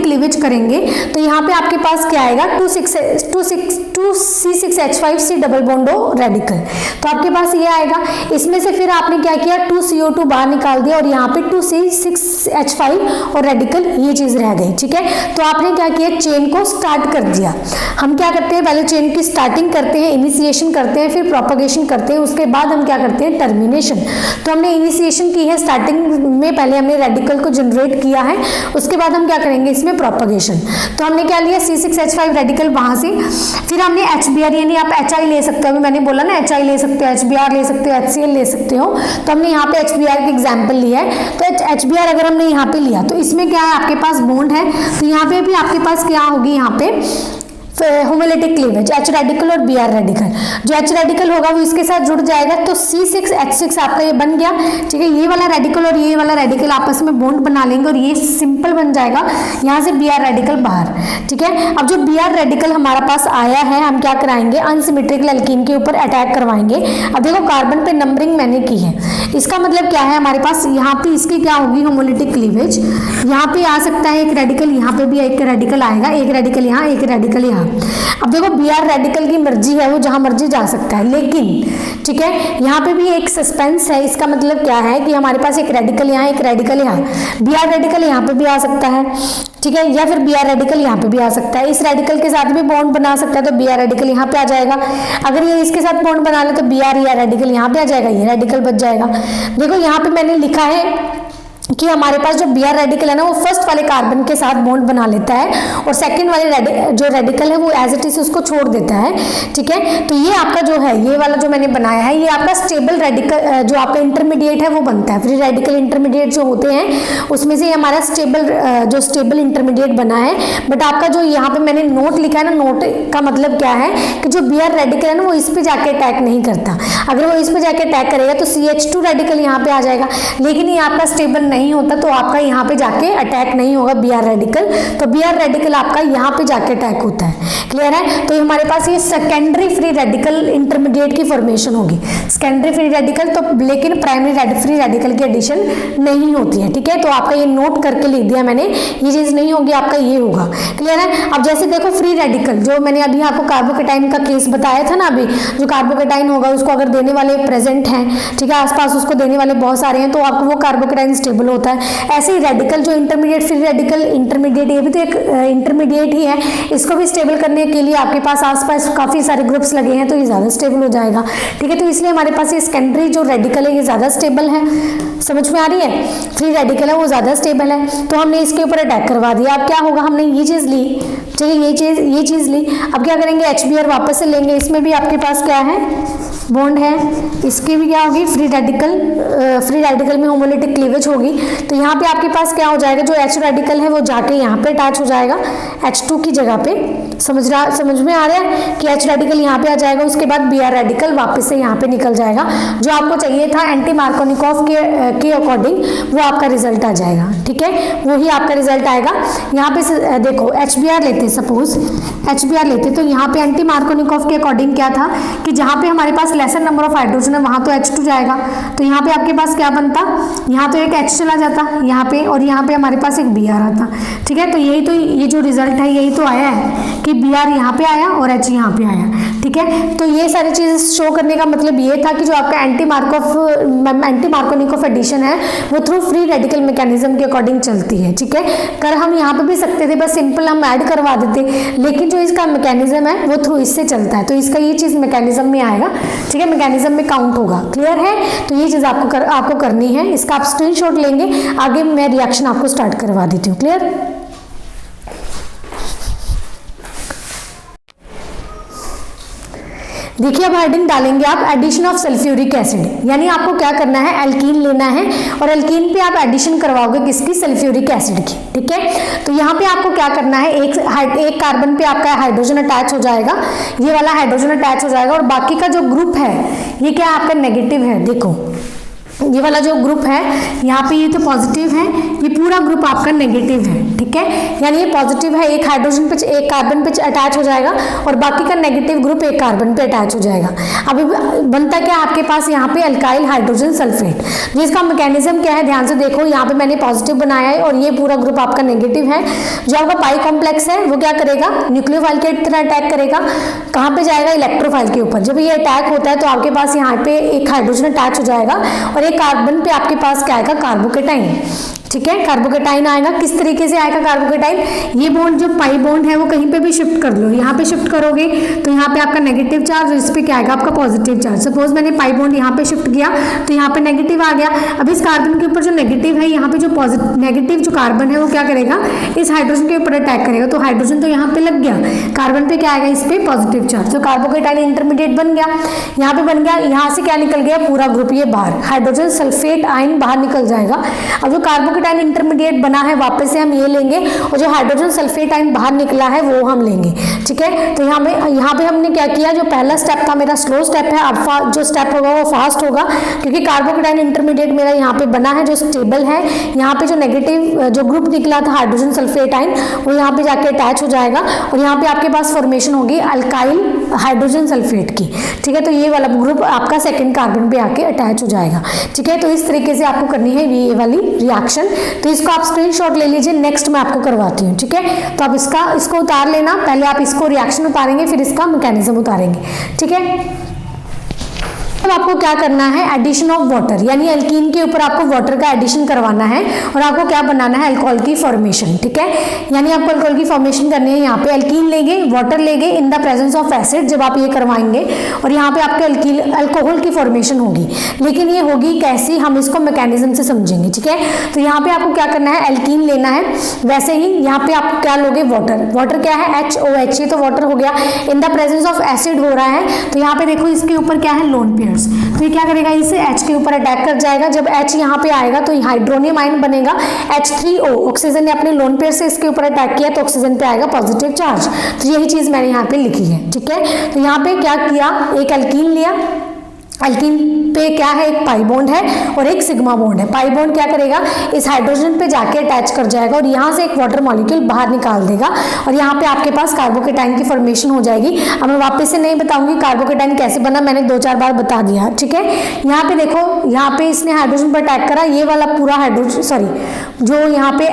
क्लीवेज करेंगे तो यहाँ पे आपके पास क्या आएगा, 2C6H5 C डबल बॉन्डो रेडिकल, तो आपके पास ये आएगा। इसमें से फिर आपने क्या किया, 2CO2 बाहर निकाल दिया और यहाँ पे 2C6H5 और रेडिकल ये चीज रह गई, ठीक है। तो आपने क्या किया, चेन को स्टार्ट कर दिया। हम क्या करते हैं, पहले चेन की स्टार्टिंग करते हैं, इनिशिएशन करते हैं, फिर प्रोपगेशन करते हैं, उसके बाद हम क्या करते हैं, टर्मिनेशन। तो हमने इनिशिएशन की है, स्टार्टिंग में पहले हमने रेडिकल को जनरेट किया है, उसके बाद हम क्या करेंगे, इसमें प्रोपगेशन। तो हमने क्या लिया, C6H5 रेडिकल वहां से, फिर हमने HBr यानी आप HI ले सकते हो, अभी मैंने बोला ना HI ले सकते हो, HBr ले सकते हो, HCl ले सकते हो, तो हमने यहाँ पे HBr की एग्जाम्पल लिया है। तो HBr अगर हमने यहाँ पे लिया तो इसमें क्या है, आपके पास बॉन्ड है, तो यहाँ पे भी आपके पास क्या होगी, यहाँ पे होमोलिटिक क्लीवेज, H रेडिकल और Br रेडिकल। जो H रेडिकल होगा वो इसके साथ जुड़ जाएगा तो C6H6 आपका ये बन गया, ठीक है। ये वाला रेडिकल और ये वाला रेडिकल आपस में बॉन्ड बना लेंगे और ये सिंपल बन जाएगा, यहाँ से Br रेडिकल बाहर, ठीक है। अब जो Br रेडिकल हमारा पास आया है, हम क्या कराएंगे, अनसिमेट्रिकल एल्कीन के ऊपर अटैक करवाएंगे। अब देखो कार्बन पे नंबरिंग मैंने की है, इसका मतलब क्या है, हमारे पास यहाँ पे इसकी क्या होगी, होमोलिटिक क्लीवेज। यहाँ पे आ सकता है एक रेडिकल, यहाँ पे भी एक रेडिकल आएगा, एक रेडिकल यहाँ, एक रेडिकल यहाँ। अब देखो Br रेडिकल की मर्जी है, वो जहां मर्जी जा सकता है, लेकिन ठीक है यहाँ पे भी एक सस्पेंस है। इसका मतलब क्या है कि हमारे पास एक रेडिकल यहाँ, एक रेडिकल यहाँ, Br रेडिकल यहाँ पे भी आ सकता है, ठीक है, या फिर Br रेडिकल यहाँ पे भी आ सकता है। इस रेडिकल के साथ भी बॉन्ड बना सकता है तो Br रेडिकल यहाँ पे आ जाएगा। अगर ये इसके साथ बॉन्ड बना ले तो Br या रेडिकल यहाँ पे आ जाएगा, ये रेडिकल बच जाएगा। देखो यहाँ पे मैंने लिखा है कि हमारे पास जो Br रेडिकल है ना, वो फर्स्ट वाले कार्बन के साथ बॉन्ड बना लेता है और सेकंड वाले जो रेडिकल है वो एज इट इज उसको छोड़ देता है, ठीक है। तो ये आपका जो है, ये वाला जो मैंने बनाया है, ये आपका स्टेबल रेडिकल, जो आपका इंटरमीडिएट है वो बनता है। फ्री रेडिकल इंटरमीडिएट जो होते हैं उसमें से हमारा जो स्टेबल इंटरमीडिएट बना है। बट आपका जो यहाँ पे मैंने नोट लिखा है ना, नोट का मतलब क्या है कि जो Br रेडिकल है ना, वो इस पे जाके अटैक नहीं करता। अगर वो इस पे जाके अटैक करेगा तो CH2 रेडिकल यहाँ पे आ जाएगा, लेकिन ये आपका स्टेबल नहीं होता तो आपका यहाँ पे जाके अटैक नहीं होगा Br रेडिकल, तो Br रेडिकल आपका यहाँ पे जाके अटैक होता है। क्लियर है। तो हमारे पास ये सेकेंडरी फ्री रेडिकल इंटरमीडिएट की फॉर्मेशन होगी, सेकेंडरी फ्री रेडिकल तो, लेकिन प्राइमरी फ्री रेडिकल की एडिशन नहीं होती है, ठीक है। तो आपका ये नोट करके लिख दिया मैंने, ये चीज नहीं होगी, आपका ये होगा। क्लियर है। अब जैसे देखो फ्री रेडिकल, जो मैंने अभी आपको कार्बोकेटाइन का केस बताया था ना, अभी जो कार्बोकेटाइन होगा उसको अगर देने वाले प्रेजेंट हैं, ठीक है, आसपास उसको देने वाले बहुत सारे हैं, तो आपको वो कार्बोकेटाइन स्टेबल होता है। ऐसे ही रेडिकल जो इंटरमीडिएट, फ्री रेडिकल इंटरमीडिएट, ये भी तो एक इंटरमीडिएट ही है, इसको भी स्टेबल करने के लिए आपके पास आसपास काफी सारे ग्रुप्स लगे हैं तो ये ज्यादा स्टेबल हो जाएगा, ठीक है। तो इसलिए हमारे पास ये सेकेंडरी जो रेडिकल है ये ज्यादा स्टेबल है, समझ में आ रही है। फ्री रेडिकल है वो ज्यादा स्टेबल है, तो हमने इसके ऊपर अटैक करवा दिया। अब क्या होगा, हमने ये चीज ली, ठीक है, ये चीज ली। अब क्या करेंगे, HBr वापस से लेंगे, इसमें भी आपके पास क्या है, बॉन्ड है, इसकी भी क्या होगी, फ्री रेडिकल में होमोलिटिक क्लीवेज होगी। तो यहाँ पे आपके पास क्या हो जाएगा, जो H रेडिकल है वो जाके यहाँ पे अटैच हो जाएगा H2 की जगह पे। समझ में आ रहा है कि H रेडिकल यहाँ पे आ जाएगा, उसके बाद Br रेडिकल वापस से यहाँ पे निकल जाएगा। जो आपको चाहिए था एंटी मार्कोनिकॉफ के अकॉर्डिंग वो आपका रिजल्ट आ जाएगा, ठीक है, वही आपका रिजल्ट आएगा। यहाँ पे देखो HBr लेते, सपोज HBr लेते, तो यहाँ पे एंटी मार्कोनिकॉफ के अकॉर्डिंग क्या था कि जहाँ पे हमारे पास लेसर नंबर ऑफ हाइड्रोजन है वहां तो H2 जाएगा, तो यहाँ पे आपके पास क्या बनता, यहाँ तो एक H चला जाता यहाँ पे, और यहाँ पे हमारे पास एक Br आता, ठीक है। तो यही तो, ये जो रिजल्ट है यही तो आया है कि Br यहाँ पे आया और H यहाँ पे आया, ठीक है। तो ये सारी चीजें शो करने का मतलब ये था कि जो आपका एंटी मार्कोनिकॉफ एडिशन है वो थ्रू फ्री रेडिकल मैकेनिज्म के अकॉर्डिंग चलती है, ठीक है। कर हम यहाँ पे भी सकते थे, बस सिंपल हम ऐड करवा देते, लेकिन जो इसका मैकेनिज्म है वो थ्रू इससे चलता है, तो इसका ये चीज मैकेनिज्म में आएगा, ठीक है, मैकेनिज्म में काउंट होगा। क्लियर है। तो ये चीज आपको करनी है, इसका आप स्क्रीनशॉट लेंगे, आगे मैं रिएक्शन आपको स्टार्ट करवा देती हूँ। क्लियर। देखिए अब हेडिंग डालेंगे आप एडिशन ऑफ सल्फ्यूरिक एसिड, यानी आपको क्या करना है, एल्कीन लेना है और एल्कीन पे आप एडिशन करवाओगे किसकी, सल्फ्यूरिक एसिड की, ठीक है। तो यहाँ पे आपको क्या करना है, एक कार्बन पे आपका हाइड्रोजन अटैच हो जाएगा, ये वाला हाइड्रोजन अटैच हो जाएगा और बाकी का जो ग्रुप है ये क्या आपका नेगेटिव है। देखो ये वाला जो ग्रुप है यहाँ पे ये तो पॉजिटिव है, ये पूरा ग्रुप आपका नेगेटिव है, ठीक है, यानी ये पॉजिटिव है, एक हाइड्रोजन पे एक कार्बन पे अटैच हो जाएगा और बाकी का नेगेटिव ग्रुप एक कार्बन पे अटैच हो जाएगा। अब बनता क्या आपके पास यहाँ पे अल्काइल हाइड्रोजन सल्फेट, जिसका मैकेनिज्म क्या है ध्यान से देखो, यहाँ पे मैंने पॉजिटिव बनाया है और ये पूरा ग्रुप आपका नेगेटिव है। जो आपका पाई कॉम्प्लेक्स है वो क्या करेगा, न्यूक्लियोफाइल के तरह अटैक करेगा, कहाँ पे जाएगा, इलेक्ट्रोफाइल के ऊपर। जब ये अटैक होता है तो आपके पास यहाँ पे एक हाइड्रोजन अटैच हो जाएगा और एक कार्बन पे आपके पास क्या आएगा, कार्बोकेटाइन, ठीक है, कार्बोकेटाइन आएगा। किस तरीके से आएगा कार्बोकेटाइन, ये बॉन्ड जो पाई बॉन्ड है वो कहीं पे भी शिफ्ट कर लो, यहाँ पे शिफ्ट करोगे तो यहाँ पे आपका नेगेटिव चार्ज, इस पे क्या आएगा आपका पॉजिटिव चार्ज। सपोज मैंने पाई बॉन्ड यहाँ पे शिफ्ट किया तो यहाँ पे नेगेटिव आ गया। अब इस कार्बन के ऊपर जो नेगेटिव है, यहाँ पे जो नेगेटिव जो कार्बन है वो क्या करेगा, इस हाइड्रोजन के ऊपर अटैक करेगा, तो हाइड्रोजन तो यहाँ पे लग गया, कार्बन पे क्या आएगा, इस पे पॉजिटिव चार्ज, तो कार्बोकेटाइन इंटरमीडिएट बन गया, यहाँ पे बन गया। यहाँ से क्या निकल गया, पूरा ग्रुप ये बाहर, हाइड्रोजन सल्फेट आयन बाहर निकल जाएगा। अब जो कार्बोकेटाइन कार्बोकेटाइन इंटरमीडिएट बना है वापस से हम ये लेंगे, और जो हाइड्रोजन सल्फेट आयन बाहर निकला है वो हम लेंगे। ठीक है, तो यहाँ पे हमने क्या किया, जो पहला स्टेप था मेरा स्लो स्टेप है, अब जो स्टेप होगा वो फास्ट होगा, क्योंकि कार्बोकेटाइन इंटरमीडिएट मेरा यहाँ पे बना है जो स्टेबल है। यहाँ पे जो नेगेटिव जो ग्रुप निकला था हाइड्रोजन सल्फेट आयन वो यहाँ पे जाके अटैच हो जाएगा, और यहाँ पे आपके पास फॉर्मेशन होगी अल्काइल हाइड्रोजन सल्फेट की। ठीक है, तो ये वाला ग्रुप आपका सेकंड कार्बन पे आके अटैच हो जाएगा। ठीक है, तो इस तरीके से आपको करनी है ये वाली रिएक्शन। तो इसको आप स्क्रीनशॉट ले लीजिए, नेक्स्ट मैं आपको करवाती हूँ। ठीक है, तो आप इसको उतार लेना, पहले आप इसको रिएक्शन उतारेंगे फिर इसका मैकेनिज्म उतारेंगे। ठीक है, अब आपको क्या करना है, एडिशन ऑफ वाटर, यानी एल्कीन के ऊपर आपको वाटर का एडिशन करवाना है, और आपको क्या बनाना है, अल्कोहल की फॉर्मेशन। ठीक है, यानी आपको अल्कोहल की फॉर्मेशन करनी है। यहाँ पे एल्कीन लेंगे, वाटर लेंगे इन द प्रेजेंस ऑफ एसिड, जब आप ये करवाएंगे, और यहाँ पे आपके अल्कोहल की फॉर्मेशन होगी। लेकिन ये होगी कैसी, हम इसको मैकेनिज्म से समझेंगे। ठीक है, तो यहाँ पे आपको क्या करना है, एल्कीन लेना है, वैसे ही यहाँ पे आप क्या लोगे, वाटर। वाटर क्या है, HOH, ये तो वाटर हो गया, इन द प्रेजेंस ऑफ एसिड हो रहा है। तो यहाँ पे देखो इसके ऊपर क्या है, लोन पेयर, तो ये क्या करेगा, इसे H के ऊपर अटैक कर जाएगा। जब H यहाँ पे आएगा तो हाइड्रोनियम आयन बनेगा H3O, ऑक्सीजन ने अपने लोन पेयर से इसके ऊपर अटैक किया तो ऑक्सीजन पे आएगा पॉजिटिव चार्ज। तो यही चीज मैंने यहाँ पे लिखी है। ठीक है, तो यहाँ पे क्या किया, एक एल्कीन लिया, एल्कीन पे क्या है, एक पाई बॉन्ड है और एक सिग्मा बॉन्ड है। पाई बॉन्ड क्या करेगा, इस हाइड्रोजन पे जाके अटैच कर जाएगा और यहाँ से एक वाटर मॉलिक्यूल बाहर निकाल देगा, और यहाँ पे आपके पास कार्बोकेटाइन की फॉर्मेशन हो जाएगी। अब मैं वापस से नहीं बताऊंगी कार्बोकेटाइन कैसे बना, मैंने 2-4 बार बता दिया। ठीक है, यहाँ पे देखो, यहाँ पे इसने हाइड्रोजन पर अटैक करा, ये वाला पूरा हाइड्रोजन, सॉरी जो यहाँ पे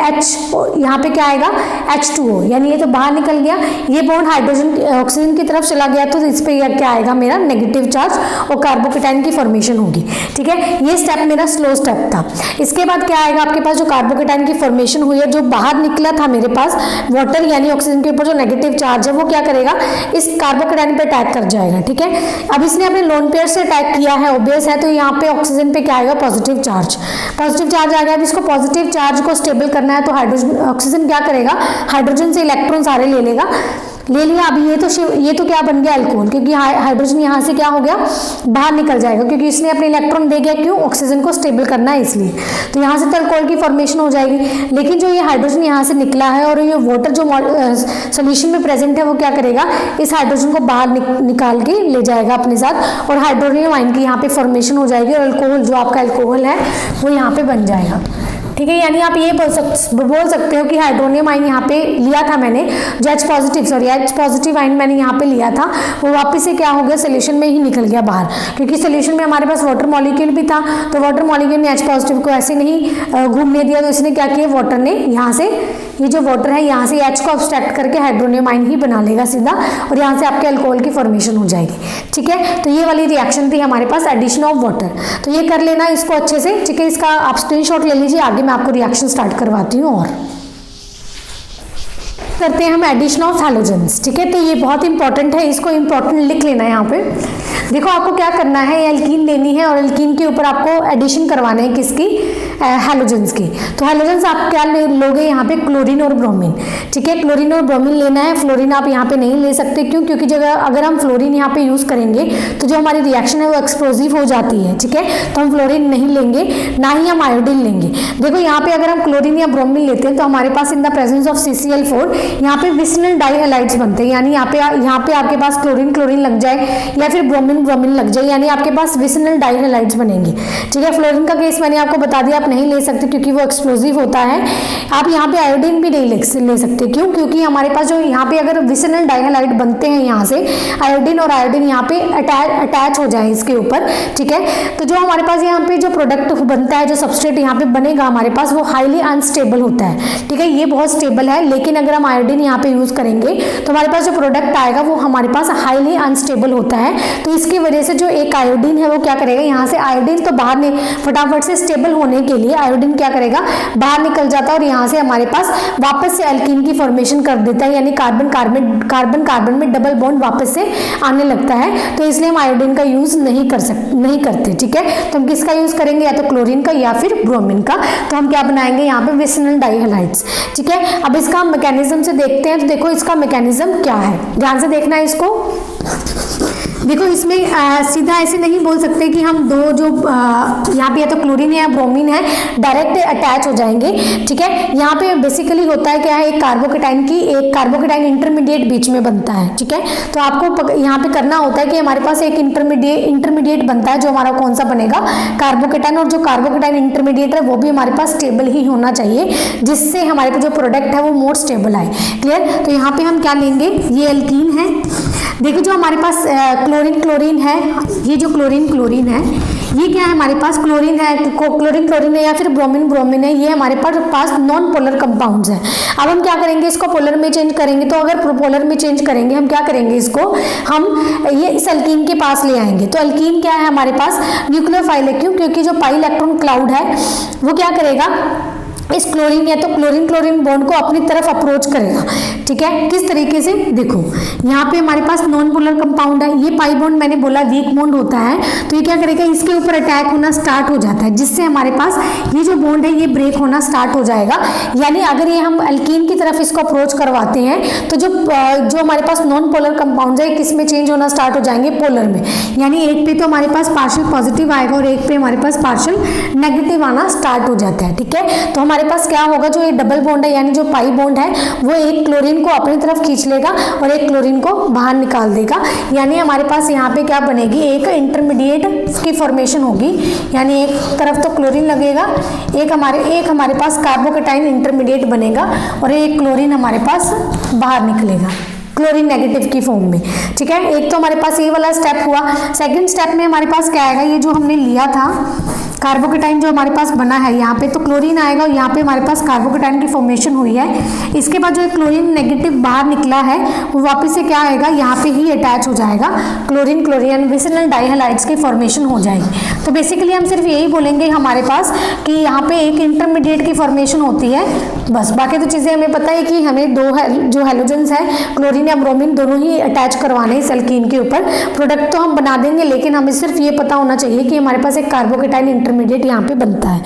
यहाँ पे क्या आएगा, H2O, यानी ये तो बाहर निकल गया, ये बॉन्ड हाइड्रोजन ऑक्सीजन की तरफ चला गया, तो इस पे क्या आएगा, मेरा नेगेटिव चार्ज और कार्बोकेटाइन की फॉर्मेशन होगी। ठीक है, ये स्टेप मेरा स्लो स्टेप था। इसके बाद क्या आएगा, आपके पास जो कार्बोकेटाइन की फॉर्मेशन हुई है, जो बाहर निकला था मेरे पास वाटर यानी ऑक्सीजन के ऊपर जो नेगेटिव चार्ज है, वो क्या करेगा, इस कार्बोकेटाइन पे अटैक कर जाएगा। ठीक है, अब इसने अपने लोन पेयर से अटैक किया है, ऑब्वियस है, तो यहाँ पे ऑक्सीजन पे क्या आएगा, पॉजिटिव चार्ज। पॉजिटिव चार्ज आ गया। अब इसको पॉजिटिव चार्ज को स्टेबल करना है, तो हाइड्रोजन ऑक्सीजन क्या करेगा, हाइड्रोजन से इलेक्ट्रॉन सारे ले लेगा, ले लिया। अब ये तो क्या बन गया, अल्कोहल, क्योंकि हाइड्रोजन यहाँ से क्या हो गया, बाहर निकल जाएगा, क्योंकि इसने अपने इलेक्ट्रॉन दे गया, क्यों, ऑक्सीजन को स्टेबल करना है इसलिए। तो यहाँ से तो अल्कोहल की फॉर्मेशन हो जाएगी। लेकिन जो ये हाइड्रोजन यहाँ से निकला है और ये वाटर जो सोल्यूशन में प्रेजेंट है, वो क्या करेगा, इस हाइड्रोजन को बाहर निकाल के ले जाएगा अपने साथ, और हाइड्रोनियम आयन की यहाँ पे फॉर्मेशन हो जाएगी, और अल्कोहल जो आपका अल्कोहल है वो यहाँ पे बन जाएगा। ठीक है, यानी आप ये बोल सकते हो कि हाइड्रोनियम आयन यहाँ पे लिया था मैंने, जो H पॉजिटिव आयन मैंने यहाँ पे लिया था, वो वापस से क्या हो गया, सोल्यूशन में ही निकल गया बाहर, क्योंकि सोल्यूशन में हमारे पास वाटर मॉलिक्यूल भी था, तो वाटर मॉलिक्यूल ने H पॉजिटिव को ऐसे नहीं घूमने दिया, तो इसने क्या किया, वाटर ने यहाँ से, ये जो वाटर है यहाँ से H को अब्स्ट्रैक्ट करके हाइड्रोनियम आयन ही बना लेगा सीधा, और यहाँ से आपके अल्कोहल की फॉर्मेशन हो जाएगी। ठीक है, तो ये वाली रिएक्शन थी हमारे पास, एडिशन ऑफ वाटर। तो ये कर लेना इसको अच्छे से। ठीक है, इसका आप स्क्रीनशॉट ले लीजिए, आगे मैं आपको रिएक्शन स्टार्ट करवाती हूँ। और करते हैं हम एडिशन ऑफ हैलोजेंस। ठीक है, तो ये बहुत इंपॉर्टेंट है, इसको इंपॉर्टेंट लिख लेना है यहाँ पे। देखो आपको क्या करना है, एल्कीन लेनी है और एल्कीन के ऊपर आपको एडिशन करवाना है, किसकी, हैलोजेंस की। तो हैलोजेंस आप क्या लोगे यहाँ पे, क्लोरीन और ब्रोमीन। ठीक है, क्लोरीन और ब्रोमीन लेना है, फ्लोरीन आप यहाँ पे नहीं ले सकते, क्यों, क्योंकि जब अगर हम फ्लोरीन यहाँ पे यूज करेंगे तो जो हमारी रिएक्शन है वो एक्सप्लोजिव हो जाती है। ठीक है, तो हम फ्लोरीन नहीं लेंगे, ना ही हम आयोडीन लेंगे। देखो यहाँ पे अगर हम क्लोरीन या ब्रोमीन लेते हैं तो हमारे पास in the presence of CCl4 यहाँ पे विसिनल डाइहैलाइड्स बनते हैं, यानी यहाँ पे आपके पास क्लोरीन लग जाए या फिर ब्रोमीन लग जाए, यानी आपके पास विसिनल डाइहैलाइड्स बनेंगे। ठीक है, फ्लोरीन का केस मैंने आपको बता दिया, आप नहीं ले सकते क्योंकि वो एक्सप्लोजिव होता है। आप यहाँ पे आयोडीन भी नहीं ले सकते, क्यों, क्योंकि हमारे पास जो यहाँ पे अगर विसिनल डाइहैलाइड बनते हैं यहाँ से आयोडीन और आयोडीन यहाँ पे अटैच हो जाए इसके ऊपर। ठीक है, तो जो हमारे पास यहाँ पे जो प्रोडक्ट बनता है, जो सबस्ट्रेट यहाँ पे बनेगा हमारे पास, वो हाईली अनस्टेबल होता है। ठीक है, ये बहुत स्टेबल है, लेकिन अगर हम आयोडीन यहाँ पे यूज करेंगे तो हमारे पास जो प्रोडक्ट आएगा वो हमारे पास हाईली अनस्टेबल होता है। तो इसकी वजह से जो एक आयोडीन है वो क्या करेगा, यहाँ से आयोडीन तो बाहर फटाफट से स्टेबल होने के लिए आयोडीन क्या करेगा, बाहर निकल जाता है और यहाँ से हमारे पास वापस से एल्कीन की फॉर्मेशन कर देता है, यानी कार्बन में डबल बॉन्ड वापस से आने लगता है। तो इसलिए हम आयोडीन का यूज नहीं करते। ठीक है, तो हम किसका यूज करेंगे, या तो क्लोरीन का या फिर ब्रोमीन का। तो हम क्या बनाएंगे यहाँ पे, विसिनल डाइहैलाइड्स। ठीक है, अब इसका मैकेनिज्म से देखते हैं। तो देखो इसका मैकेनिज्म क्या है, ध्यान से देखना है इसको। देखो इसमें सीधा ऐसे नहीं बोल सकते कि हम दो जो यहाँ पे या तो क्लोरीन है या ब्रोमीन है डायरेक्ट अटैच हो जाएंगे, ठीक है। यहाँ पे बेसिकली होता है क्या है, एक कार्बोकेटाइन इंटरमीडिएट बीच में बनता है, ठीक है। तो आपको यहाँ पे करना होता है कि हमारे पास एक इंटरमीडिएट बनता है जो हमारा कौन सा बनेगा, कार्बोकेटाइन, और जो कार्बोकेटाइन इंटरमीडिएट है वो भी हमारे पास स्टेबल ही होना चाहिए, जिससे हमारे पास जो प्रोडक्ट है वो मोर स्टेबल आए। क्लियर। तो यहाँ पे हम क्या लेंगे, ये एल्कीन है। देखो जो हमारे पास क्लोरीन है, ये जो क्लोरीन है ये क्या है हमारे पास, क्लोरीन है या फिर ब्रोमीन है, ये हमारे पास नॉन पोलर कंपाउंड्स हैं। अब हम क्या करेंगे, इसको पोलर में चेंज करेंगे। तो अगर पोलर में चेंज करेंगे हम क्या करेंगे, इसको हम ये इस एल्कीन के पास ले आएंगे। तो एल्कीन क्या है हमारे पास, न्यूक्लियोफाइल है। क्यों? क्योंकि जो पाई इलेक्ट्रॉन क्लाउड है वो क्या करेगा, इस क्लोरीन या तो क्लोरीन बॉन्ड को अपनी तरफ अप्रोच करेगा, ठीक है। किस तरीके से, देखो यहाँ पे हमारे पास नॉन पोलर कंपाउंड है, ये पाई बॉन्ड मैंने बोला वीक बॉन्ड होता है, तो ये क्या करेगा, इसके ऊपर अटैक होना स्टार्ट हो जाता है, जिससे हमारे पास ये जो बॉन्ड है ये ब्रेक होना स्टार्ट हो जाएगा। यानी अगर ये हम अल्कीन की तरफ इसको अप्रोच करवाते हैं तो जो हमारे पास नॉन पोलर कंपाउंड है किस में चेंज होना स्टार्ट हो जाएंगे, पोलर में। यानी एक पे तो हमारे पास पार्शियल पॉजिटिव आएगा और एक पे हमारे पास पार्शियल नेगेटिव आना स्टार्ट हो जाता है, ठीक है। तो हमारे पास क्या होगा, जो ये डबल बॉन्ड है यानी जो पाई बॉन्ड है वो एक क्लोरीन को अपनी तरफ खींच लेगा और एक क्लोरीन को बाहर निकाल देगा। यानी हमारे पास यहाँ पे क्या बनेगी, एक इंटरमीडिएट की फॉर्मेशन होगी। यानी एक तरफ तो क्लोरीन लगेगा, एक हमारे पास कार्बोकेटाइन इंटरमीडिएट बनेगा और एक क्लोरीन हमारे पास बाहर निकलेगा क्लोरीन नेगेटिव की फॉर्म में, ठीक है। एक तो हमारे पास ये वाला स्टेप हुआ। सेकंड स्टेप में हमारे पास क्या आएगा, ये जो हमने लिया था कार्बोकेटाइन जो हमारे पास बना है, यहाँ पे तो क्लोरीन आएगा और यहाँ पे हमारे पास कार्बोकेटाइन की फॉर्मेशन हुई है। इसके बाद जो क्लोरीन नेगेटिव बाहर निकला है वो वापस से क्या आएगा, यहाँ पे ही अटैच हो जाएगा, क्लोरीन विसिनल डाइहैलाइड्स की फॉर्मेशन हो जाएगी। तो बेसिकली हम सिर्फ यही बोलेंगे हमारे पास कि यहाँ पे एक इंटरमीडिएट की फॉर्मेशन होती है, बस। बाकी तो चीज़ें हमें पता है कि हमें जो हैलोजेंस है क्लोरीन या ब्रोमीन दोनों ही अटैच करवाने इस एल्कीन के ऊपर। प्रोडक्ट तो हम बना देंगे, लेकिन हमें सिर्फ ये पता होना चाहिए कि हमारे पास एक कार्बोकेटाइन इंटरमीडिएट यहाँ पे बनता है,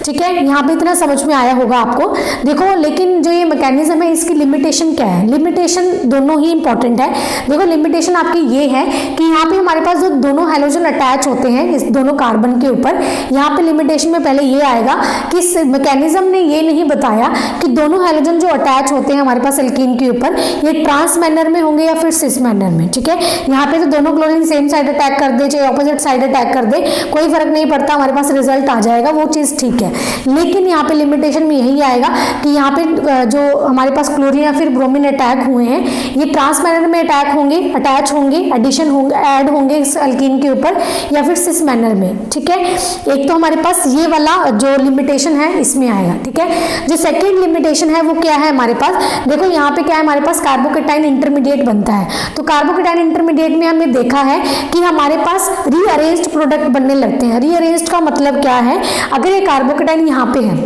ठीक है। यहाँ पे इतना समझ में आया होगा आपको। देखो लेकिन जो ये मैकेनिज्म है इसकी लिमिटेशन क्या है, लिमिटेशन दोनों ही इंपॉर्टेंट है। देखो लिमिटेशन आपकी ये है कि यहाँ पे हमारे पास जो दोनों हैलोजन अटैच होते हैं इस दोनों कार्बन के ऊपर, यहाँ पे लिमिटेशन में पहले ये आएगा कि इस मैकेनिज्म ने ये नहीं बताया कि दोनों हैलोजन जो अटैच होते हैं हमारे पास एल्कीन के ऊपर ये ट्रांस मैनर में होंगे या फिर सिस मैनर में, ठीक है। यहाँ पे तो दोनों क्लोरीन सेम साइड अटैक कर दे चाहे ऑपोजिट साइड अटैक कर दे, कोई फर्क नहीं पड़ता, हमारे पास रिजल्ट आ जाएगा, वो चीज़ ठीक है। लेकिन यहाँ पे लिमिटेशन में यही आएगा कि यहाँ पे जो हमारे पास क्लोरीन या फिर ब्रोमीन अटैक हुए हैं ये ट्रांस मैनर में अटैच होंगे, एडिशन होंगे, ऐड होंगे इस एल्कीन के ऊपर, या फिर सिस मैनर में, ठीक है। एक तो हमारे पास ये वाला जो लिमिटेशन है इसमें आएगा, ठीक है। जो सेकेंड लिमिटेशन है वो क्या है हमारे पास, देखो यहाँ पे क्या है हमारे पास कार्बोकेटाइन इंटरमीडिएट बनता है। तो कार्बोकेटाइन इंटरमीडिएट में हमने देखा है कि हमारे पास रीअरेंज्ड प्रोडक्ट बनने लगते हैं। रीअरेंज्ड का मतलब क्या है, अगर ये कार्बोकेटाइन यहाँ पे है,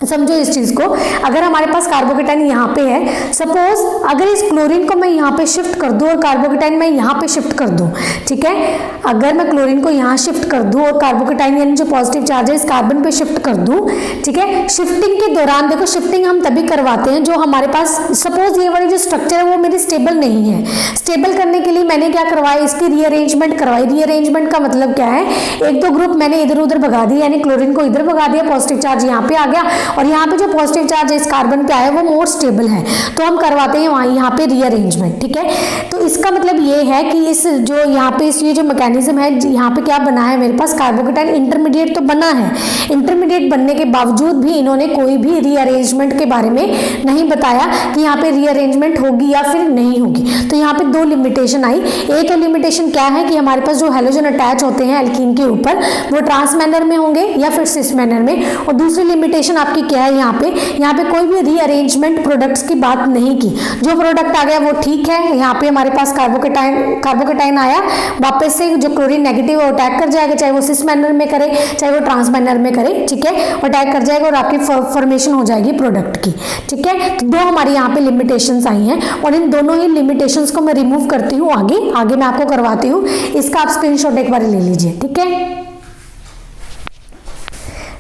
समझो इस चीज को, अगर हमारे पास कार्बोकेटाइन यहाँ पे है, सपोज अगर इस क्लोरीन को मैं यहाँ पे शिफ्ट कर दूं और कार्बोकेटाइन मैं यहाँ पे शिफ्ट कर दूं, ठीक है। अगर मैं क्लोरीन को यहाँ शिफ्ट कर दूं और कार्बोकेटाइन यानी जो पॉजिटिव चार्ज है इस कार्बन पे शिफ्ट कर दूं, ठीक है। शिफ्टिंग के दौरान देखो, शिफ्टिंग हम तभी करवाते हैं जो हमारे पास, सपोज ये वाली जो स्ट्रक्चर है वो मेरी स्टेबल नहीं है। स्टेबल करने के लिए मैंने क्या करवाया, इसकी रीअरेंजमेंट करवाई। रीअरेंजमेंट का मतलब क्या है, एक दो ग्रुप मैंने इधर उधर भगा दिया, यानी क्लोरीन को इधर भगा दिया, पॉजिटिव चार्ज यहाँ पे आ गया और यहाँ पे जो पॉजिटिव चार्ज इस कार्बन पे आया वो मोर स्टेबल है, तो हम करवाते हैं वहाँ यहाँ पे रीअरेंजमेंट, ठीक है। तो इसका मतलब ये है कि इस जो यहाँ पे ये जो मैकेनिज्म है, यहाँ पे क्या बना है मेरे पास, कार्बोकेटाइन इंटरमीडिएट तो बना है। इंटरमीडिएट बनने के बावजूद भी इन्होंने कोई भी रीअरेंजमेंट के बारे में नहीं बताया कि यहाँ पे रीअरेंजमेंट होगी या फिर नहीं होगी। तो यहाँ पे दो लिमिटेशन आई। एक लिमिटेशन क्या है कि हमारे पास जो हैलोजन अटैच होते हैं एल्कीन के ऊपर वो ट्रांस मैनर में होंगे या फिर सिस मैनर में, और दूसरी लिमिटेशन आपकी क्या है, यहाँ पे कोई भी रीअरेंजमेंट प्रोडक्ट्स की बात नहीं की। जो प्रोडक्ट आ गया वो ठीक है, यहाँ पे हमारे पास कार्बोकेटाइन आया, वापस से जो क्लोरीन नेगेटिव अटैक कर जाएगा, चाहे वो सिस मैनर में करे चाहे वो ट्रांस मैनर में करे, ठीक है, अटैक कर जाएगा और आपकी फॉर्मेशन हो जाएगी प्रोडक्ट की, ठीक है। तो दो हमारी यहाँ पे लिमिटेशंस आई हैं और इन दोनों ही लिमिटेशंस को मैं रिमूव करती हूँ, आगे मैं आपको करवाती हूँ। इसका आप स्क्रीनशॉट एक बार ले लीजिए, ठीक है।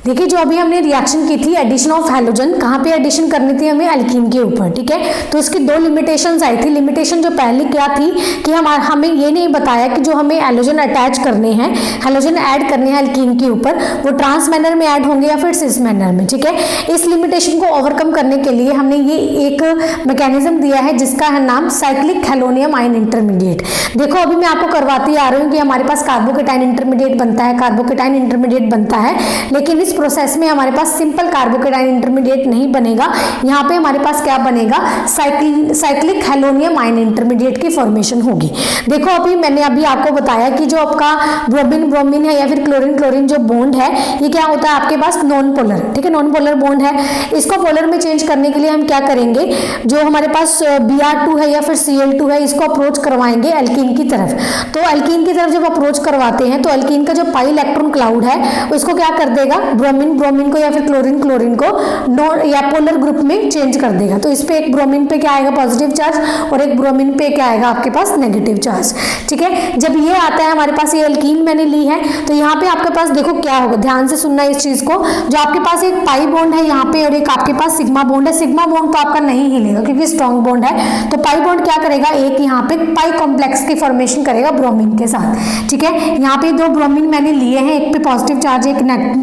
देखिए जो अभी हमने रिएक्शन की थी एडिशन ऑफ हैलोजन, कहाँ पे एडिशन करनी थी हमें, एल्कीन के ऊपर, ठीक है। तो उसकी दो लिमिटेशंस आई थी। लिमिटेशन जो पहली क्या थी कि हमें ये नहीं बताया कि जो हमें हैलोजन अटैच करने हैं, हैलोजन ऐड करने हैं एल्कीन के ऊपर, वो ट्रांस मैनर में ऐड होंगे या फिर सिस मैनर में, ठीक है। इस लिमिटेशन को ओवरकम करने के लिए हमने ये एक मैकेनिज्म दिया है जिसका है नाम साइक्लिक हैलोनियम आयन इंटरमीडिएट। देखो अभी मैं आपको करवाती आ रही हूँ कि हमारे पास कार्बोकेटाइन इंटरमीडिएट बनता है, कार्बोकेटाइन इंटरमीडिएट बनता है, लेकिन इस प्रोसेस में हमारे पास सिंपल कार्बोकेटाइन इंटरमीडिएट नहीं बनेगा। यहाँ पे हमारे पास क्या बनेगा, साइक्लिक हैलोनियम आयन इंटरमीडिएट की फॉर्मेशन होगी। देखो मैंने अभी आपको बताया कि जो आपका ब्रोमीन ब्रोमीन है या फिर क्लोरीन क्लोरीन जो बॉन्ड है, ये क्या होता है आपके पास नॉन पोलर, ठीक है, नॉन पोलर बॉन्ड है। इसको पोलर में चेंज करने के लिए हम क्या करेंगे, जो हमारे पास Br2 है या फिर Cl2 है, इसको अप्रोच करवाएंगे एल्कीन की तरफ। तो एल्कीन की तरफ जब अप्रोच करवाते हैं तो एल्कीन का जो पाई इलेक्ट्रॉन क्लाउड है उसको क्या कर देगा, ब्रोमीन ब्रोमीन को या फिर क्लोरीन क्लोरीन को या पोलर ग्रुप में चेंज कर देगा। तो इस पे एक ब्रोमीन पे क्या आएगा, पॉजिटिव चार्ज, और एक ब्रोमीन पे क्या आएगा आपके पास, नेगेटिव चार्ज, ठीक है। जब ये आता है हमारे पास, ये एल्कीन मैंने ली है, तो यहाँ पे आपके पास देखो क्या होगा, ध्यान से सुनना इस चीज को। जो आपके पास एक पाई बॉन्ड है यहाँ पे और एक आपके पास सिग्मा बॉन्ड है, सिग्मा बॉन्ड तो आपका नहीं हिलेगा क्योंकि स्ट्रॉन्ग बॉन्ड है। तो पाई बॉन्ड क्या करेगा, एक यहाँ पे पाई कॉम्प्लेक्स की फॉर्मेशन करेगा ब्रोमीन के साथ, ठीक है। यहाँ पे दो ब्रोमीन मैंने लिए हैं, एक पे पॉजिटिव चार्ज है,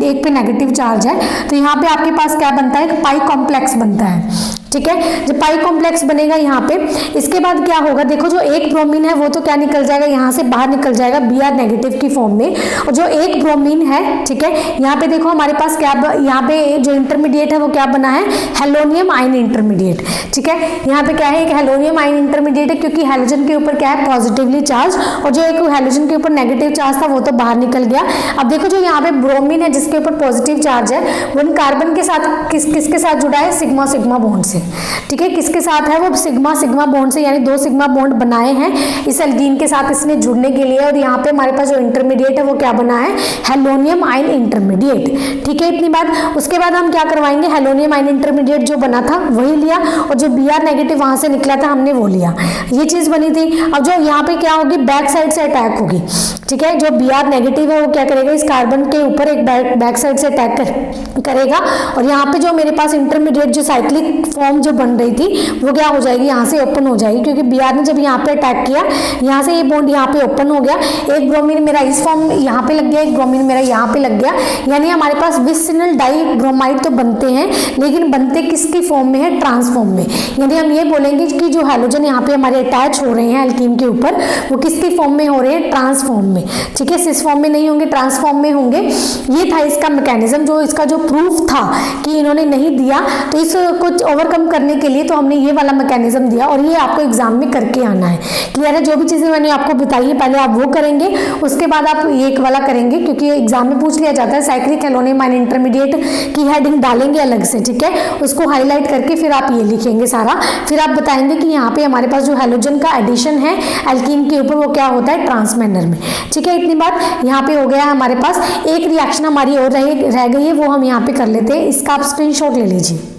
एक पे नेगेटिव चार्ज है। तो यहाँ पे आपके पास क्या बनता है, एक पाई कॉम्प्लेक्स बनता है, ठीक है। जब पाई कॉम्प्लेक्स बनेगा यहाँ पे, इसके बाद क्या होगा, देखो जो एक ब्रोमीन है वो तो क्या निकल जाएगा, यहाँ से बाहर निकल जाएगा Br नेगेटिव की फॉर्म में, और जो एक ब्रोमीन है, ठीक है, यहाँ पे देखो हमारे पास क्या, यहाँ पे जो इंटरमीडिएट है वो क्या बना है, हैलोनियम आयन इंटरमीडिएट, ठीक है। यहाँ पे क्या है, एक हैलोनियम आयन इंटरमीडिएट है क्योंकि हैलोजन के ऊपर क्या है, पॉजिटिवली चार्ज, और जो एक हैलोजन के ऊपर नेगेटिव चार्ज था वो तो बाहर निकल गया। अब देखो जो यहाँ पे ब्रोमीन है जिसके ऊपर पॉजिटिव चार्ज है, वो कार्बन के साथ किसके साथ जुड़ा है, सिग्मा सिग्मा बॉन्ड से, ठीक है। किसके साथ है, वो सिग्मा सिग्मा बॉन्ड से, यानी दो सिग्मा बॉन्ड बनाए हैं इस एल्कीन के साथ इसने जुड़ने के लिए। और यहाँ पे हमारे पास जो इंटरमीडिएट है वो क्या बना है, हैलोनियम आयन इंटरमीडिएट, ठीक है। इतनी बात, उसके बाद हम क्या करवाएंगे, हैलोनियम आयन इंटरमीडिएट जो बना था वही लिया, और जो Br नेगेटिव वहां से निकला था हमने वो लिया, ये चीज बनी थी। अब जो यहाँ पे क्या होगी, बैक साइड से अटैक होगी, ठीक है। जो Br नेगेटिव है वो क्या करेगा, इस कार्बन के ऊपर एक बैक साइड से अटैक करेगा, और यहाँ पे जो मेरे पास इंटरमीडिएट जो साइक्लिक फॉर्म जो बन रही थी वो क्या हो जाएगी, यहाँ से ओपन हो जाएगी, क्योंकि Br ने जब यहाँ पे अटैक किया, यहाँ से ये बॉन्ड यहाँ पे ओपन हो गया, एक ब्रोमीन मेरा इस फॉर्म यहाँ पे लग गया, एक ब्रोमीन मेरा यहाँ पे लग गया, यानी हमारे पास विसिनल डाई ब्रोमाइड तो बनते हैं, लेकिन बनते किसकी फॉर्म में है, ट्रांस फॉर्म में। यानी हम ये बोलेंगे कि जो हैलोजन यहाँ पे हमारे अटैच हो रहे हैं एल्कीन के ऊपर, वो किसकी फॉर्म में हो रहे हैं, ट्रांस फॉर्म में, ठीक है। सिस फॉर्म में नहीं होंगे, ट्रांस फॉर्म में होंगे। ये था इसका मैकेनिज्म, जो इसका जो प्रूफ था कि इन्होंने नहीं दिया, तो इसको ओवरकम करने के लिए तो हमने ये वाला मैकेनिज्म दिया, और ये आपको एग्जाम में करके आना है। क्लियर है, जो भी चीजें मैंने आपको बताई है पहले आप वो करेंगे, उसके बाद आप ये एक वाला करेंगे, क्योंकि एग्जाम में पूछ लिया जाता है। साइक्लिक हैलोनियम आयन इंटरमीडिएट की हेडिंग डालेंगे अलग से, ठीक है, उसको हाईलाइट करके फिर आप ये लिखेंगे सारा, फिर आप बताएंगे कि यहाँ पे हमारे पास जो हैलोजन का एडिशन है एल्कीन के ऊपर वो क्या होता है, ट्रांस मैनर में, ठीक है। इतनी बात यहाँ पे हो गया हमारे पास। एक रिएक्शन हमारी और रह गई है, वो हम यहाँ पे कर लेते हैं, इसका आप स्क्रीनशॉट ले लीजिए।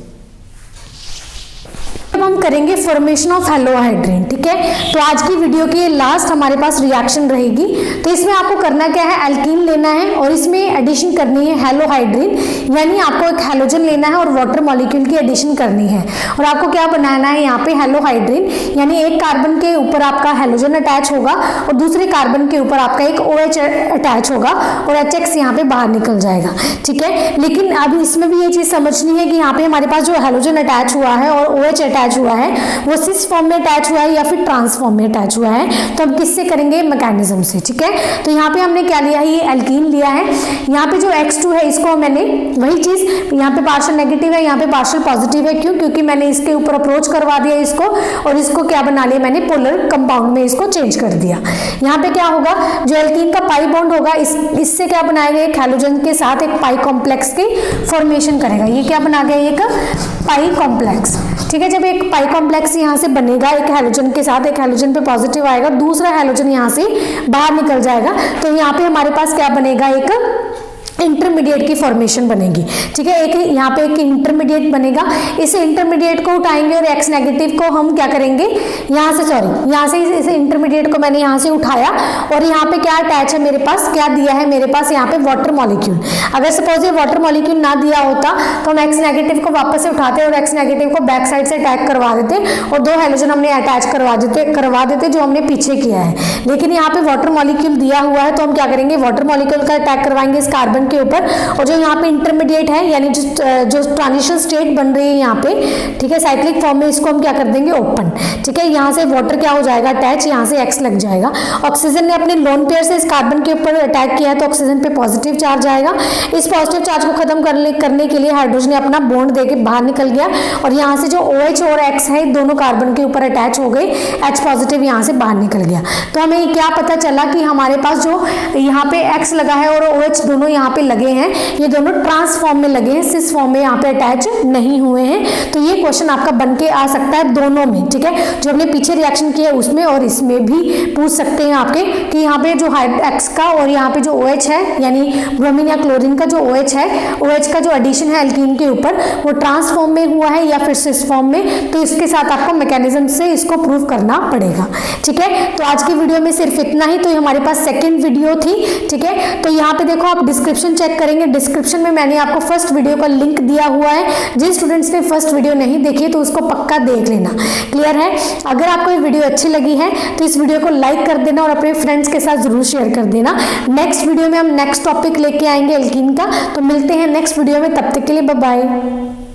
अब हम करेंगे फॉर्मेशन ऑफ हेलोहाइड्रिन, ठीक है। तो आज की वीडियो की लास्ट हमारे पास रिएक्शन रहेगी। तो इसमें आपको करना क्या है, एल्कीन लेना है और इसमें एडिशन करनी है हेलोहाइड्रिन, यानी आपको एक हैलोजन लेना है और वाटर मॉलिक्यूल की एडिशन करनी है, और आपको क्या बनाना है यहाँ पे, हेलोहाइड्रिन, यानी एक कार्बन के ऊपर आपका हैलोजन अटैच होगा और दूसरे कार्बन के ऊपर आपका एक OH अटैच होगा, और HX यहाँ पे बाहर निकल जाएगा, ठीक है। लेकिन अब इसमें भी ये चीज समझनी है कि यहाँ पे हमारे पास जो हैलोजन अटैच हुआ है और OH अटैच हुआ है, वो सिस फॉर्म में अटैच हुआ है या फिर ट्रांस फॉर्म में अटैच हुआ है, तो हम किससे करेंगे, मैकेनिज्म से, ठीक है। तो यहाँ पे हमने क्या लिया है, ये एल्कीन लिया है। यहाँ पे जो X2 है इसको मैंने वही चीज, यहाँ पे पार्शियल नेगेटिव है, यहाँ पे पार्शियल पॉजिटिव है, क्यों, क्योंकि मैंने इसके ऊपर अप्रोच करवा दिया इसको, और इसको क्या बना लिया मैंने, पोलर कंपाउंड में इसको चेंज कर दिया। यहाँ पे क्या होगा, जो एल्कीन का पाई बॉन्ड होगा इससे क्या बनाएगा, एक हैलोजन के साथ एक पाई कॉम्प्लेक्स की फॉर्मेशन करेगा। ये क्या बना गया, एक पाई कॉम्प्लेक्स, ठीक है। जब एक पाई कॉम्प्लेक्स यहाँ से बनेगा एक हैलोजन के साथ, एक हैलोजन पे पॉजिटिव आएगा, दूसरा हैलोजन यहाँ से बाहर निकल जाएगा, तो यहाँ पे हमारे पास क्या बनेगा, एक इंटरमीडिएट की फॉर्मेशन बनेगी। ठीक है, एक यहाँ पे एक इंटरमीडिएट बनेगा, इस इंटरमीडिएट को उठाएंगे और एक्स नेगेटिव को हम क्या करेंगे, यहाँ से सॉरी यहाँ से इस इंटरमीडिएट को मैंने यहाँ से उठाया और यहाँ पे क्या अटैच है मेरे पास, क्या दिया है मेरे पास यहाँ पे वाटर मॉलिक्यूल। अगर सपोज ये वाटर मॉलिक्यूल ना दिया होता तो हम एक्स नेगेटिव को वापस से उठाते और एक्स नेगेटिव को बैक साइड से अटैक करवा देते और 2 हैलोजन हमने अटैच करवा देते जो हमने पीछे किया है। लेकिन यहाँ पे वाटर मॉलिक्यूल दिया हुआ है तो हम क्या करेंगे, वाटर मॉलिक्यूल का अटैक करवाएंगे इस कार्बन के ऊपर, और जो यहाँ पे इंटरमीडिएट है यानी जो ट्रांजिशन स्टेट बन रही है यहाँ पे, ठीक है, साइक्लिक फॉर्म में, इसको हम क्या कर देंगे, ओपन। ठीक है, यहाँ से वाटर क्या हो जाएगा, अटैच, यहाँ से एक्स लग जाएगा। ऑक्सीजन ने अपने लोन पेयर से इस कार्बन के ऊपर अटैक किया है तो ऑक्सीजन पे पॉजिटिव चार्ज आएगा। इस पॉजिटिव चार्ज को खत्म करने के लिए हाइड्रोजन ने अपना बॉन्ड देके बाहर निकल गया और यहाँ से जो OH और X है दोनों कार्बन के ऊपर अटैच हो गए, H पॉजिटिव यहाँ से बाहर निकल गया। तो हमें क्या पता चला कि हमारे पास जो यहाँ पे X लगा है और OH दोनों यहाँ पे लगे हैं, ये दोनों ट्रांस फॉर्म में लगे हैं, सिस फॉर्म में यहाँ पे अटैच नहीं हुए हैं। तो ये क्वेश्चन आपका बन के आ सकता है दोनों में। ठीक है, जो हमने पीछे रिएक्शन किया उसमें और इसमें भी पूछ सकते हैं आपके कि यहाँ पे जो X का और यहाँ पे जो OH है यानी ब्रोमीन या क्लोरीन का जो OH है, OH का जो एडिशन है एल्कीन के ऊपर वो ट्रांस फॉर्म में हुआ है या फिर सिस फॉर्म में, तो इसके साथ आपको मैकेनिज्म से इसको प्रूव करना पड़ेगा। ठीक है, तो आज की वीडियो में सिर्फ इतना ही। तो ये हमारे पास सेकंड वीडियो थी। ठीक है, तो यहाँ पे देखो आप डिस्क्रिप्शन चेक करेंगे, डिस्क्रिप्शन में मैंने आपको फर्स्ट वीडियो का लिंक दिया हुआ है। जिन स्टूडेंट्स ने फर्स्ट वीडियो नहीं देखी तो उसको पक्का देख लेना। क्लियर है? अगर आपको ये वीडियो अच्छी लगी है तो इस वीडियो को लाइक कर देना और अपने फ्रेंड्स के साथ जरूर शेयर कर देना। नेक्स्ट वीडियो में हम नेक्स्ट टॉपिक लेके आएंगे एल्कीन का, तो मिलते हैं नेक्स्ट वीडियो में, तब तक के लिए बाय बाय।